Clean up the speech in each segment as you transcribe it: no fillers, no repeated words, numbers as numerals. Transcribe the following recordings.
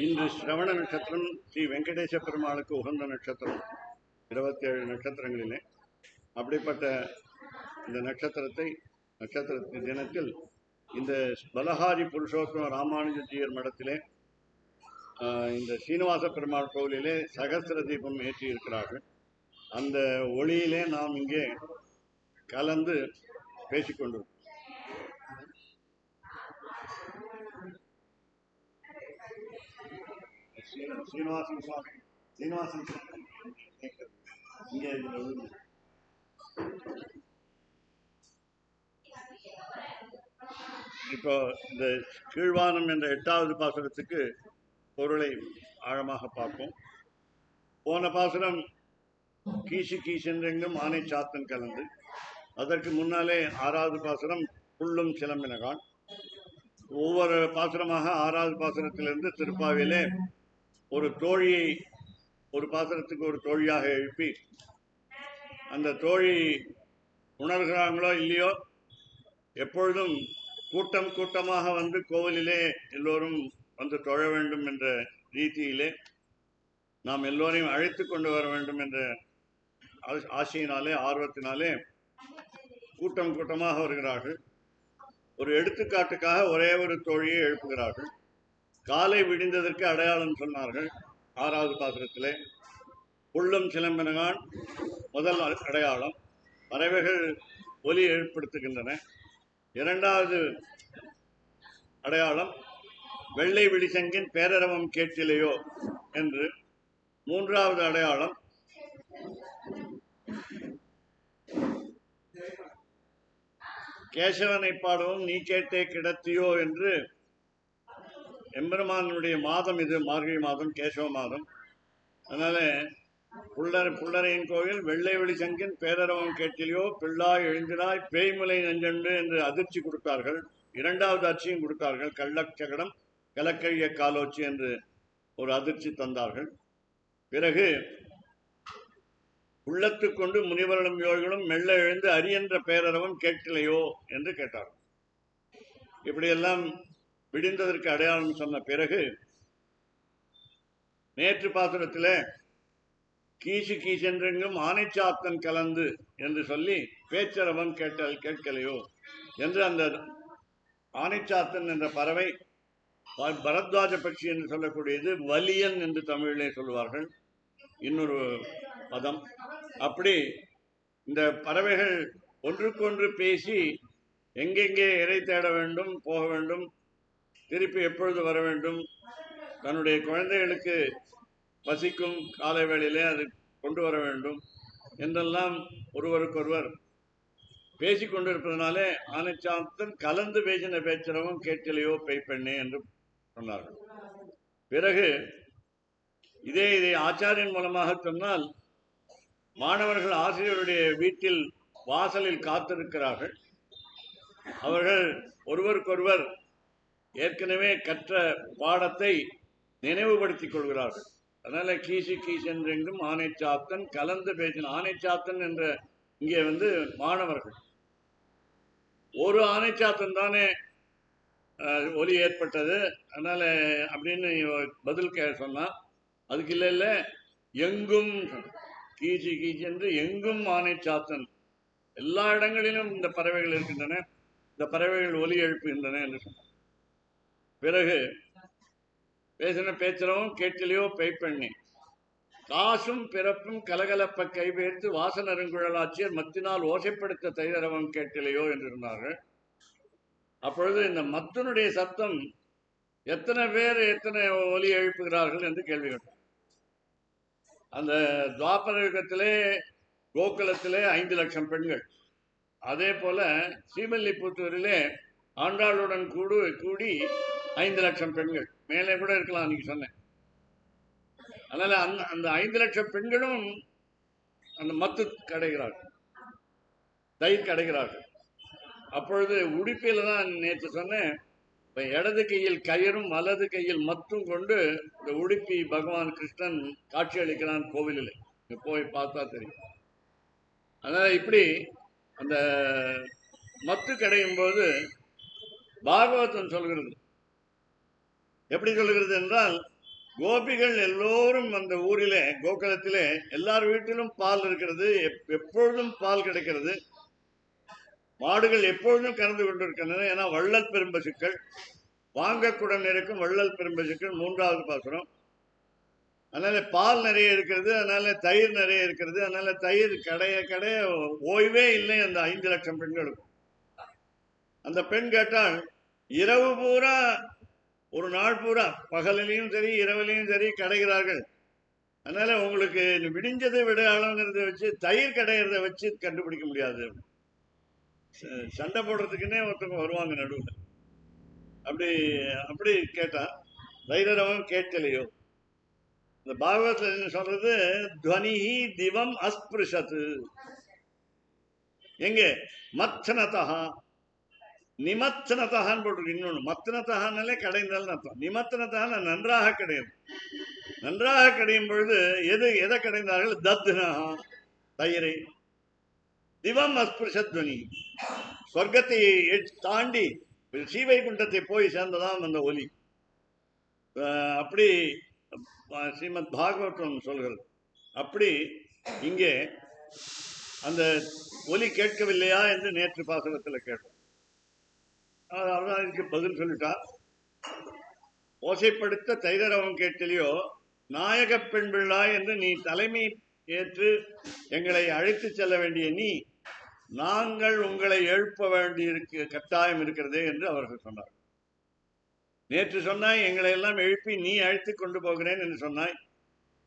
இன்று ஸ்ரவண நட்சத்திரம் ஸ்ரீ வெங்கடேச பெருமாளுக்கு உகந்த நட்சத்திரம் 27 நட்சத்திரங்களிலே. அப்படிப்பட்ட இந்த நட்சத்திர தினத்தில் இந்த பலஹாரி புருஷோத்தம ராமானுஜியர் மடத்திலே இந்த சீனிவாச பெருமாள் கோவிலிலே சகஸ்திர தீபம் ஏற்றி இருக்கிறார்கள். அந்த ஒளியிலே நாம் இங்கே கலந்து பேசிக்கொண்டிருக்கிறோம். சீனிவாசன் சுவாமி இங்கே இப்போ இந்த கீழ்வானம் என்ற 8வது பாசுரத்துக்கு பொருளை ஆழமாக பார்ப்போம். போன பாசுரம் கீசு கீசென்றெங்கும் ஆனை சாத்தன் கலந்து, அதற்கு முன்னாலே 6வது பாசுரம் புள்ளும் சிலம்பினகான். ஒவ்வொரு பாசுரமாக 6வது பாசுரத்திலிருந்து திருப்பாவிலே ஒரு தோழியை ஒரு பாசுரத்துக்கு ஒரு தோழியாக எழுப்பி, அந்த தோழி உணர்கிறாங்களோ இல்லையோ, எப்பொழுதும் கூட்டம் கூட்டமாக வந்து கோவிலிலே எல்லோரும் வந்து தொழ வேண்டும் என்ற ரீதியிலே நாம் எல்லோரையும் அழைத்து கொண்டு வர வேண்டும் என்ற ஆசையினாலே ஆர்வத்தினாலே கூட்டம் கூட்டமாக வருகிறார்கள். ஒரு எடுத்துக்காட்டுக்காக ஒரே ஒரு தோழியை எழுப்புகிறார்கள். காலை விடிந்ததற்கு அடையாளம் சொன்னார்கள் 6வது பாசுரத்திலே. புள்ளும் சிலம்பினகான் முதல் அடையாளம், பறவைகள் ஒலி ஏற்படுத்துகின்றன. 2வது அடையாளம் வெள்ளை விழிசங்கின் பேரரவம் கேட்டிலையோ என்று. 3வது அடையாளம் கேசவனை பாடவும் நீ கேட்டே கிடத்தியோ என்று. எம்பெருமானுடைய மாதம் இது, மார்கழி மாதம், கேசவ மாதம். அதனால புள்ளரையின் கோயில் வெள்ளை வெளிச்சங்கின் பேரரவம் கேட்டிலையோ பிள்ளாய் எழுந்திராய் பேய்முலை நெஞ்சண்டு என்று அதிர்ச்சி கொடுத்தார்கள். 2வது அர்ச்சியும் கொடுத்தார்கள். கள்ளச்சகடம் கலக்கழிய காலோச்சி என்று ஒரு அதிர்ச்சி தந்தார்கள். பிறகு உள்ளத்து கொண்டு முனிவர்களும் யோகிகளும் மெல்ல எழுந்து அரியன்ற பேரரவம் கேட்கலையோ என்று கேட்டார். இப்படியெல்லாம் விடிந்ததற்கு அடையாளம் சொன்ன பிறகு நேற்று பாசுரத்தில் கீசு கீசென்றெங்கும் ஆனைச்சாத்தன் கலந்து என்று சொல்லி பேச்சரவம் கேட்கலையோ என்று அந்த ஆனைச்சாத்தன் என்ற பறவை பரத்வாஜ பட்சி என்று சொல்லக்கூடியது. வலியன் என்று தமிழிலே சொல்வார்கள், இன்னொரு பதம். அப்படி இந்த பறவைகள் ஒன்றுக்கொன்று பேசி எங்கெங்கே இறை தேட வேண்டும், போக வேண்டும், திருப்பி எப்பொழுது வர வேண்டும், தன்னுடைய குழந்தைகளுக்கு பசிக்கும் காலை வேளையிலே அது கொண்டு வர வேண்டும் என்றெல்லாம் ஒருவருக்கொருவர் பேசிக்கொண்டிருப்பதனாலே ஆனைச்சாத்தன் கலந்து பேசின பேச்சரவும் கேட்கலையோ பெண்ணே என்று சொன்னார்கள். பிறகு இதை ஆச்சாரியன் மூலமாக சொன்னால், மாணவர்கள் ஆசிரியருடைய வீட்டில் வாசலில் காத்திருக்கிறார்கள். அவர்கள் ஒருவருக்கொருவர் ஏற்கனவே கற்ற பாடத்தை நினைவுபடுத்திக் கொள்கிறார்கள். அதனால கீசு கீசென்றெங்கும் ஆனைச்சாத்தன் கலந்து பேசின. ஆனைச்சாத்தன் என்ற இங்கே மாணவர்கள். ஒரு ஆனைச்சாத்தன் தானே ஒலி ஏற்பட்டது, அதனால அப்படின்னு பதில் சொன்னா, அதுக்கு இல்லை எங்கும் கீச்சு கீச்சென்று எங்கும் ஆனைச்சாத்தன், எல்லா இடங்களிலும் இந்த பறவைகள் இருக்கின்றன, இந்த பறவைகள் ஒலி எழுப்புகின்றன என்று சொன்னார். பிறகு பேசின பேச்சரவும் கேட்கலையோ பெண்ணே, காசும் பிறப்பும் கலகலப்ப கைபெயர்த்து வாசனருங்குழலாட்சியர் மத்தினால் ஓசைப்படுத்த தைரவம் கேட்கலையோ என்றிருந்தார்கள். அப்பொழுது இந்த மத்தனுடைய சத்தம் எத்தனை பேர் எத்தனை ஒலி எழுப்புகிறார்கள் என்று கேள்வி கேட்டார். அந்த துவாபர யுகத்திலே கோகுலத்திலே 5 லட்சம் பெண்கள், அதே போல ஸ்ரீபல்லிபுத்தூரிலே ஆண்டாளுடன் கூடி 5 லட்சம் பெண்கள், மேலே கூட இருக்கலாம் அன்னைக்கு சொன்னேன். அதனால அந்த 5 லட்சம் பெண்களும் அந்த மத்து கடைகிறார்கள், தயிர் கடைகிறார்கள். அப்பொழுது உடுப்பில தான் நேற்று சொன்னேன், இடது கையில் கயிறும் வலது கையில் மத்தும் கொண்டு இந்த உடுப்பி பகவான் கிருஷ்ணன் காட்சி அளிக்கிறான் கோவிலில். போய் பார்த்தா தெரியும். அதனால இப்படி அந்த மத்து கடையும் போது பாகவதம் சொல்கிறது. எப்படி சொல்கிறது என்றால், கோபிகள் எல்லோரும் அந்த ஊரிலே கோகுலத்திலே எல்லார் வீட்டிலும் பால் இருக்கிறது, எப்பொழுதும் பால் கிடைக்கிறது, மாடுகள் எப்பொழுதும் கறந்து கொண்டிருக்கின்றன. ஏன்னா வள்ளல் பெரும்பசுக்கள், வாங்கக்குடன் இருக்கும் வள்ளல் பெரும்பசுக்கள் 3வது பாசுரம். அதனால பால் நிறைய இருக்கிறது, அதனால தயிர் நிறைய இருக்கிறது, அதனால தயிர் கடைய கடைய ஓய்வே இல்லை அந்த 5 லட்சம் பெண்களுக்கும். அந்த பெண் கேட்டால் இரவு பூரா, ஒரு நாள் பூரா, பகலிலையும் சரி இரவிலையும் சரி கடைகிறார்கள். அதனால உங்களுக்கு விடிஞ்சதை விட அளவுங்கிறத வச்சு தயிர் கடையிறத வச்சு கண்டுபிடிக்க முடியாது. சண்டை போடுறதுக்குன்னே ஒருத்தவங்க வருவாங்க நடுவில். அப்படி அப்படி கேட்டா தைரவம் கேட்கலையோ. இந்த பாகவத்தில் என்ன சொல்றது, துவனிஹி திவம் அஸ்பிருஷத்து. எங்க மத்தனதா, நிமத்தனதான்னு போட்டிருக்கு. இன்னொன்று மத்தனதானாலே கடைந்தாலும் அர்த்தம். நிமத்தனதான நன்றாக கடையும். நன்றாக கடையும் பொழுது எதை கடைந்தார்கள்? தத்னா, தயிரை. திவம் அஸ்பிருஷத்வனி, சொர்க்கத்தை தாண்டி ஸ்ரீவைகுண்டத்தை போய் சேர்ந்ததாம் அந்த ஒலி. அப்படி ஸ்ரீமத் பாகவதம் சொல்கிறது. அப்படி இங்கே அந்த ஒலி கேட்கவில்லையா என்று நேற்று பாசனத்தில் கேட்டோம். அதான் இதுக்கு பதில் சொல்லிட்டார். ஓசைப்படுத்த தைரவம் கேட்கலையோ, நாயக பெண் பிள்ளாய் என்று நீ தலைமை ஏற்று எங்களை அழைத்து செல்ல வேண்டிய நீ, நாங்கள் உங்களை எழுப்ப வேண்டிய கட்டாயம் இருக்கிறதே என்று அவர்கள் சொன்னார். நேற்று சொன்னாய் எங்களை எல்லாம் எழுப்பி நீ அழைத்து கொண்டு போகிறேன் என்று சொன்னாய்,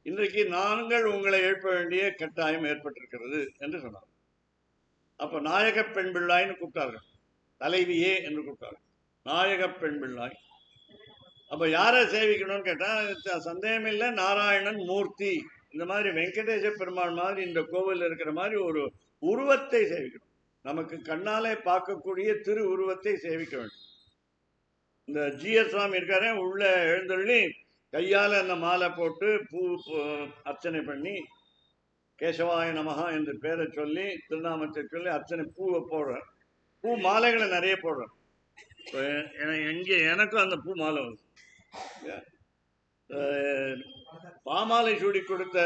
இன்றைக்கு நாங்கள் உங்களை எழுப்ப வேண்டிய கட்டாயம் ஏற்பட்டிருக்கிறது என்று சொன்னார். அப்ப நாயக பெண் பிள்ளாய்னு கூப்பிட்டார்கள், தலைவியே என்று கூப்பிட்டார்கள், நாயக பெண் பிள்ளாய். அப்ப யாரை சேவிக்கணும்னு கேட்டா சந்தேகம் இல்லை, நாராயணன் மூர்த்தி, இந்த மாதிரி வெங்கடேச பெருமாள் மாதிரி இந்த கோவில் இருக்கிற மாதிரி ஒரு உருவத்தை சேவிக்கணும். நமக்கு கண்ணாலே பார்க்கக்கூடிய திரு உருவத்தை சேவிக்க வேண்டும். இந்த ஜிஎஸ் சுவாமி இருக்காரு, உள்ள எழுந்தள்ளி கையால் அந்த மாலை போட்டு பூ அர்ச்சனை பண்ணி கேசவாய நமகா என்று பேரை சொல்லி திருநாமத்தை சொல்லி அர்ச்சனை பூவை போடுறேன். பூ மாலைகளை நிறைய போடுறேன். எங்கே எனக்கும் அந்த பூ மாலை வந்து பாமாலை சூடி கொடுத்த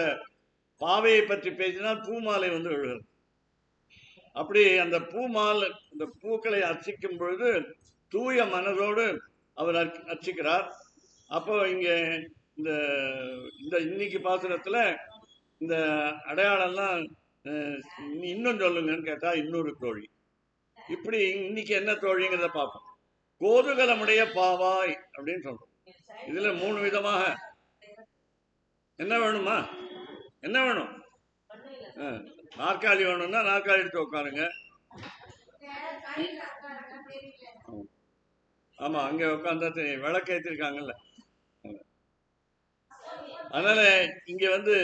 பாவையை பற்றி பேசினால் பூ மாலை வந்து விழுகிறது. அப்படி அந்த பூ மாலை, இந்த பூக்களை அர்ச்சிக்கும் பொழுது தூய மனதோடு அவர் அர்ச்சிக்கிறார். அப்போ இங்க இந்த இன்னைக்கு பாசுரத்துல இந்த அடையாளம்லாம் இன்னும் சொல்லுங்கன்னு கேட்டா இன்னொரு தோழி. இப்படி இன்னைக்கு என்ன தோழிங்கிறத பார்ப்போம். கோதுகலமுடைய பாவாய் அப்படின்னு சொல்றோம். இதுல 3 விதமாக. என்ன வேணுமா? என்ன வேணும்? நாற்காலி வேணும்னா நாற்காலி எடுத்து உட்காருங்க. ஆமா, அங்க உட்காந்து விளக்கேற்றிருக்காங்கல்ல. அதனால இங்க வந்து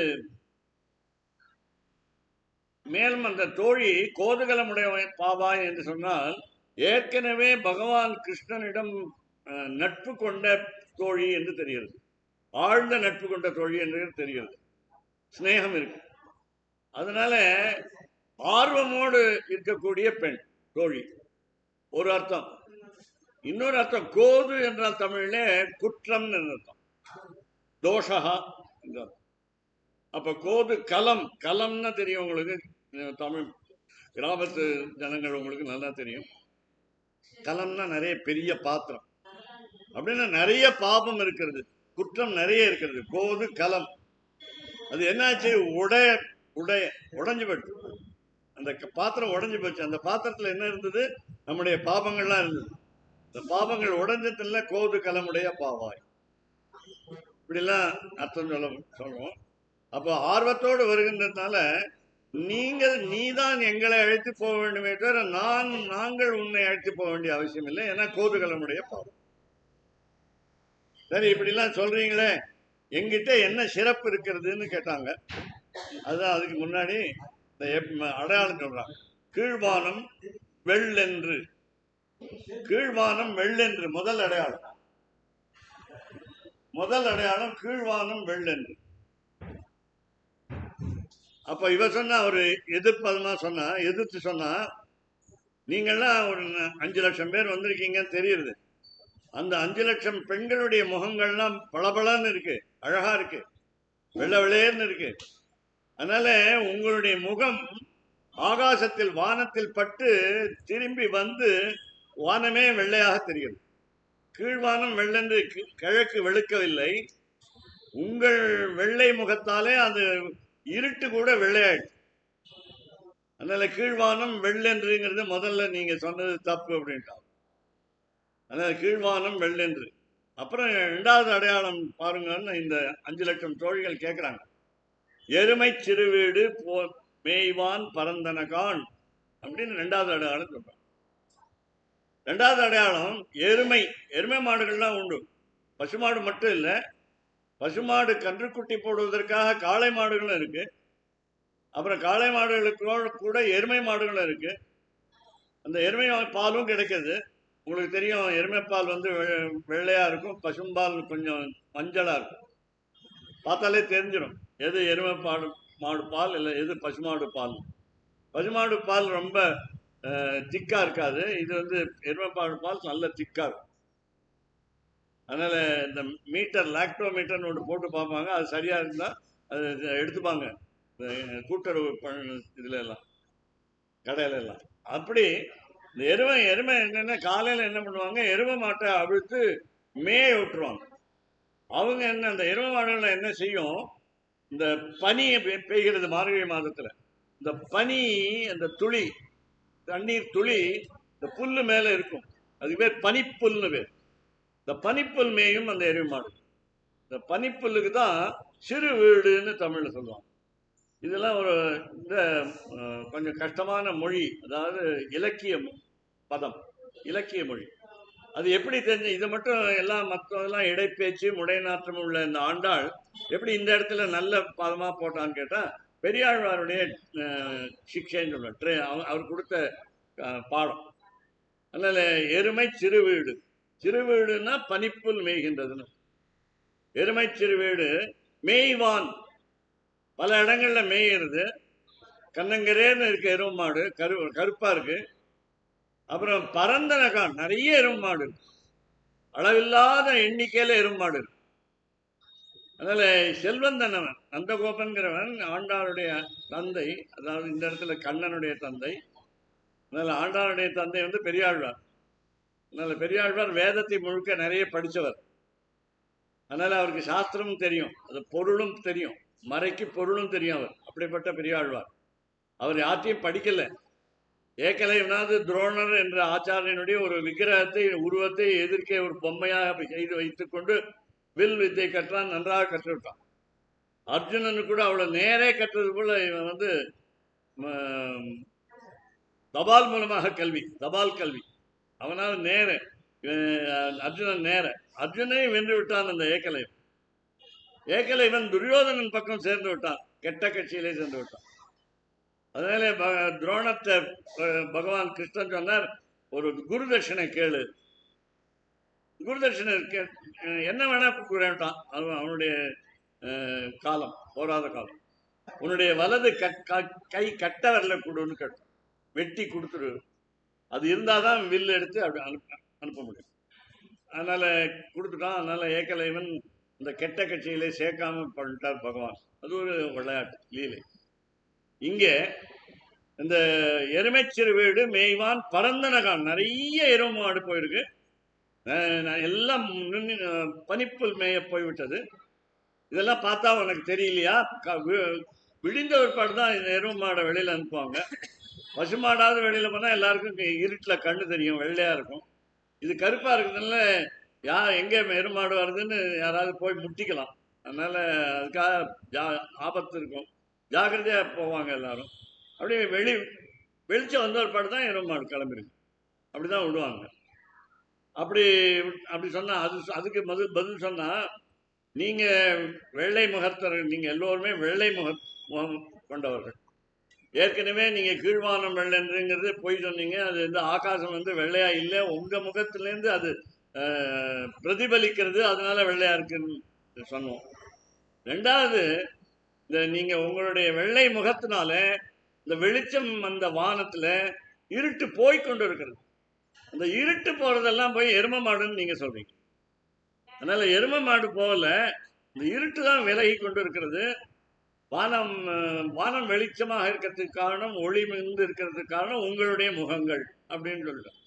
மேலும் அந்த தோழி கோதுகலமுடைய பாவாய் என்று சொன்னால் ஏற்கனவே பகவான் கிருஷ்ணனிடம் நட்பு கொண்ட தோழி என்று தெரிகிறது. ஆழ்ந்த நட்பு கொண்ட தோழி என்று தெரிகிறது. ஸ்நேகம் இருக்கு. அதனால ஆர்வமோடு இருக்கக்கூடிய பெண் தோழி ஒரு அர்த்தம். இன்னொரு அர்த்தம், கோது என்றால் தமிழ்ல குற்றம் என்று அர்த்தம், தோஷகா என்று. அப்ப கோது கலம், கலம்னா தெரியும் உங்களுக்கு, தமிழ் கிராமத்து ஜனங்கள் உங்களுக்கு நல்லா தெரியும். கலம்னா நிறைய பெரிய பாத்திரம் அப்படின்னா நிறைய பாபம் இருக்கிறது, குற்றம் நிறைய இருக்கிறது. கோது கலம். அது என்னாச்சு? உடைஞ்சு போச்சு. அந்த பாத்திரம் உடைஞ்சு போச்சு. அந்த பாத்திரத்துல என்ன இருந்தது? நம்முடைய பாபங்கள்லாம் இருந்தது. இந்த பாபங்கள் உடைஞ்சதுல கோது கலமுடைய பாவாய், இப்படிலாம் அர்த்தம் சொல்றோம். அப்போ ஆர்வத்தோடு வருகின்றதுனால நீதான் எங்களை அழைத்து போக வேண்டுமே தவிர நாங்கள் உன்னை அழைத்து போக வேண்டிய அவசியம் இல்லை. ஏன்னா கோதுகலமுடைய பாவம். சரி, இப்படிலாம் சொல்றீங்களே, எங்கிட்ட என்ன சிறப்பு இருக்கிறதுன்னு கேட்டாங்க. அதுதான் அதுக்கு முன்னாடி இந்த அடையாளம் சொல்றாங்க. கீழ்வானம் வெள்ளென்று, கீழ்வானம் வெள்ளென்று முதல் அடையாளம். முதல் அடையாளம் கீழ்வானம் வெள்ளென்று. அப்ப இவ சொன்னா, ஒரு எதிர்ப்பதமா சொன்னா, எதிர்த்து சொன்னா, நீங்கள்லாம் ஒரு 5 லட்சம் பேர் வந்திருக்கீங்கன்னு தெரியுது. அந்த 5,00,000 பெண்களுடைய முகங்கள்லாம் பளபளன்னு இருக்கு, அழகா இருக்கு, வெள்ளை வெள்ளையர்னு இருக்கு. அதனால உங்களுடைய முகம் ஆகாசத்தில் வானத்தில் பட்டு திரும்பி வந்து வானமே வெள்ளையாக தெரியும். கீழ்வானம் வெள்ளென்று கிழக்கு வெளுக்கவில்லை, உங்கள் வெள்ளை முகத்தாலே அது இருட்டு கூட வெள்ளையாயிடுச்சு. அதனால கீழ்வானம் வெள்ளென்றுங்கிறது முதல்ல நீங்க சொன்னது தப்பு அப்படின்ட்டான். அதனால கீழ்வானம் வெள்ளென்று. அப்புறம் 2வது அடையாளம் பாருங்கன்னு இந்த 5,00,000 தோழிகள் கேட்கிறாங்க. எருமை சிறுவீடு மேய்வான் பரந்தனகான் அப்படின்னு 2வது அடையாளம் சொல்றாங்க. 2வது அடையாளம் எருமை. எருமை மாடுகள்லாம் உண்டு, பசுமாடு மட்டும் இல்லை. பசுமாடு கன்றுக்குட்டி போடுவதற்காக காளை மாடுகளும் இருக்கு. அப்புறம் காளை மாடுகளுக்கு கூட எருமை மாடுகளும் இருக்கு. அந்த எருமை பாலும் கிடைக்கிறது. உங்களுக்கு தெரியும், எருமை பால் வந்து வெள்ளையா இருக்கும், பசும்பால் கொஞ்சம் மஞ்சளா இருக்கும். பார்த்தாலே தெரிஞ்சிடும் எது எருமை மாடு பால் இல்லை எது பசுமாடு பால். பசுமாடு பால் ரொம்ப திக்கா இருக்காது, இது வந்து எருமைப்பாடு பால் நல்ல திக்கா இருக்கும். அதனால இந்த மீட்டர் லாக்டோமீட்டர்னு ஒன்று போட்டு பார்ப்பாங்க, அது சரியா இருந்தா அது எடுத்துப்பாங்க கூட்டுறவு இதுல எல்லாம், கடையில எல்லாம். அப்படி இந்த எருமை என்னன்னா காலையில என்ன பண்ணுவாங்க, எருமை மாட்டை அவிழ்த்து மேய விட்டுருவாங்க. அவங்க என்ன, அந்த எருமை மாடுகளை என்ன செய்யும், இந்த பனி பெய்கிறது மார்கழி மாதத்துல, இந்த பனி அந்த துளி தண்ணீர் துளி இந்த புல்லு மேல இருக்கும், அது பேர் பனிப்புல்னு பேர். இந்த பனிப்புல் மேயும் அந்த எருமை மாடு. இந்த பனிப்புல்லுக்கு தான் சிறு வீடுன்னு தமிழ்ல சொல்லுவாங்க. இதெல்லாம் ஒரு இந்த கொஞ்சம் கஷ்டமான மொழி, அதாவது இலக்கிய பதம், இலக்கிய மொழி. அது எப்படி தெரிஞ்சு, இது மட்டும் எல்லாம் மற்றதெல்லாம் இடைப்பேச்சு முடைநாற்றம் உள்ள இந்த ஆண்டாள் எப்படி இந்த இடத்துல நல்ல பதமா போட்டான்னு கேட்டா, பெரியாழ்வாருடைய சிக்ஷைன்னு சொல்ல அவர் கொடுத்த பாடம். அதனால எருமை சிறுவீடு, சிறுவீடுன்னா பனிப்புல் மேய்கின்றதுன்னு. எருமை சிறுவீடு மேய்வான், பல இடங்கள்ல மேய்கிறது. கண்ணங்கரேன்னு இருக்கு எருமை மாடு, கருப்பா இருக்கு. அப்புறம் பரந்தனகான், நிறைய எருமை மாடு, அளவில்லாத எண்ணிக்கையில எருமை மாடு இருக்கு. அதனால செல்வந்தனவன் நந்தகோபன்கிறவன் ஆண்டாளுடைய தந்தை, அதாவது இந்த இடத்துல கண்ணனுடைய தந்தை. அதனால ஆண்டாளுடைய தந்தை வந்து பெரியாழ்வார். அதனால பெரியாழ்வார் வேதத்தை முழுக்க நிறைய படித்தவர். அதனால அவருக்கு சாஸ்திரமும் தெரியும், அது பொருளும் தெரியும், மறைக்கு பொருளும் தெரியும். அவர் அப்படிப்பட்ட பெரியாழ்வார். அவர் யார்த்தையும் படிக்கல. ஏகலைவனாவது துரோணர் என்ற ஆச்சாரியனுடைய ஒரு விக்கிரகத்தை, உருவத்தை எதிர்க்க ஒரு பொம்மையாக செய்து வைத்துக் கொண்டு வில் வித்தை கற்றான், நன்றாக கற்றுவிட்டான். அர்ஜுனனு கூட அவ்வளவு நேரே கற்றது போல இவன் வந்து தபால் மூலமாக கல்வி, தபால் கல்வி. அவனால் நேர அர்ஜுனன் நேர அர்ஜுனை வென்று விட்டான் அந்த ஏகலைவன். ஏகலைவன் துரியோதனன் பக்கம் சேர்ந்து விட்டான், கெட்ட கட்சியிலே சேர்ந்து விட்டான். அதனால துரோணத்தை பகவான் கிருஷ்ணன் சொன்னார், ஒரு குரு தட்சிணை கேளு. குரு தட்சிணை என்ன வேணா கொடுக்குறேன்ட்டான். அவனுடைய காலம் போராத காலம். உன்னுடைய வலது கை கட்ட வரல கொடுன்னு கேட்டான், வெட்டி கொடுத்துரு, அது இருந்தாதான் வில்லு எடுத்து அப்படி அனுப்ப முடியும். அதனால கொடுத்துட்டான். அதனால ஏகலைவன் இந்த கெட்ட கட்சியிலே சேர்க்காம பண்ணிட்டார் பகவான். அது ஒரு விளையாட்டு லீலை. இங்கே இந்த எருமைச்சிறு வீடு மேய்வான் பரந்தனகான், நிறைய எருமை மாடு போயிருக்கு, எல்லாம் பனிப்புல் மேய போய்விட்டது. இதெல்லாம் பார்த்தா உனக்கு தெரியலையா, விழிந்த ஒரு பாடு தான் இந்த எருமை மாடை வெளியில அனுப்புவாங்க. பசுமாடாவது வெளியில போனா எல்லாருக்கும் இருட்டுல கண்ணு தெரியும், வெள்ளையா இருக்கும். இது கருப்பா இருக்கிறதுனால எங்க எருமாடு வருதுன்னு யாராவது போய் முட்டிக்கலாம். அதனால அதுக்காக ஆபத்து இருக்கும், ஜாக்கிரதையா போவாங்க எல்லாரும். அப்படியே வெளிச்சம் வந்த ஒரு பாடு தான் எருமாடு கிளம்பிருக்கு, அப்படிதான் விடுவாங்க. அப்படி சொன்னா அதுக்கு பதில் சொன்னா, நீங்க வெள்ளை முகத்தர், நீங்க எல்லோருமே வெள்ளை முகம் கொண்டவர்கள். ஏற்கனவே நீங்க கீழ்வானம் வெள்ளைங்கிறது பொய் சொன்னீங்க. அது வந்து ஆகாசம் வந்து வெள்ளையா இல்லை, உங்க முகத்திலேருந்து அது பிரதிபலிக்கிறது, அதனால வெள்ளையா இருக்குன்னு சொன்னோம். 2வது, இந்த நீங்க உங்களுடைய வெள்ளை முகத்தினால இந்த வெளிச்சம் அந்த வானத்துல இருட்டு போய்கொண்டு இருக்கிறது. அந்த இருட்டு போறதெல்லாம் போய் எரும மாடுன்னு நீங்க சொல்றீங்க. அதனால எரும மாடு போகல, இந்த இருட்டு தான் விலகி கொண்டு இருக்கிறது. வானம் வானம் வெளிச்சமாக இருக்கிறதுக்கு காரணம், ஒளி மிகுந்து இருக்கிறதுக்கு காரணம் உங்களுடைய முகங்கள் அப்படின்னு சொல்லிட்டோம்.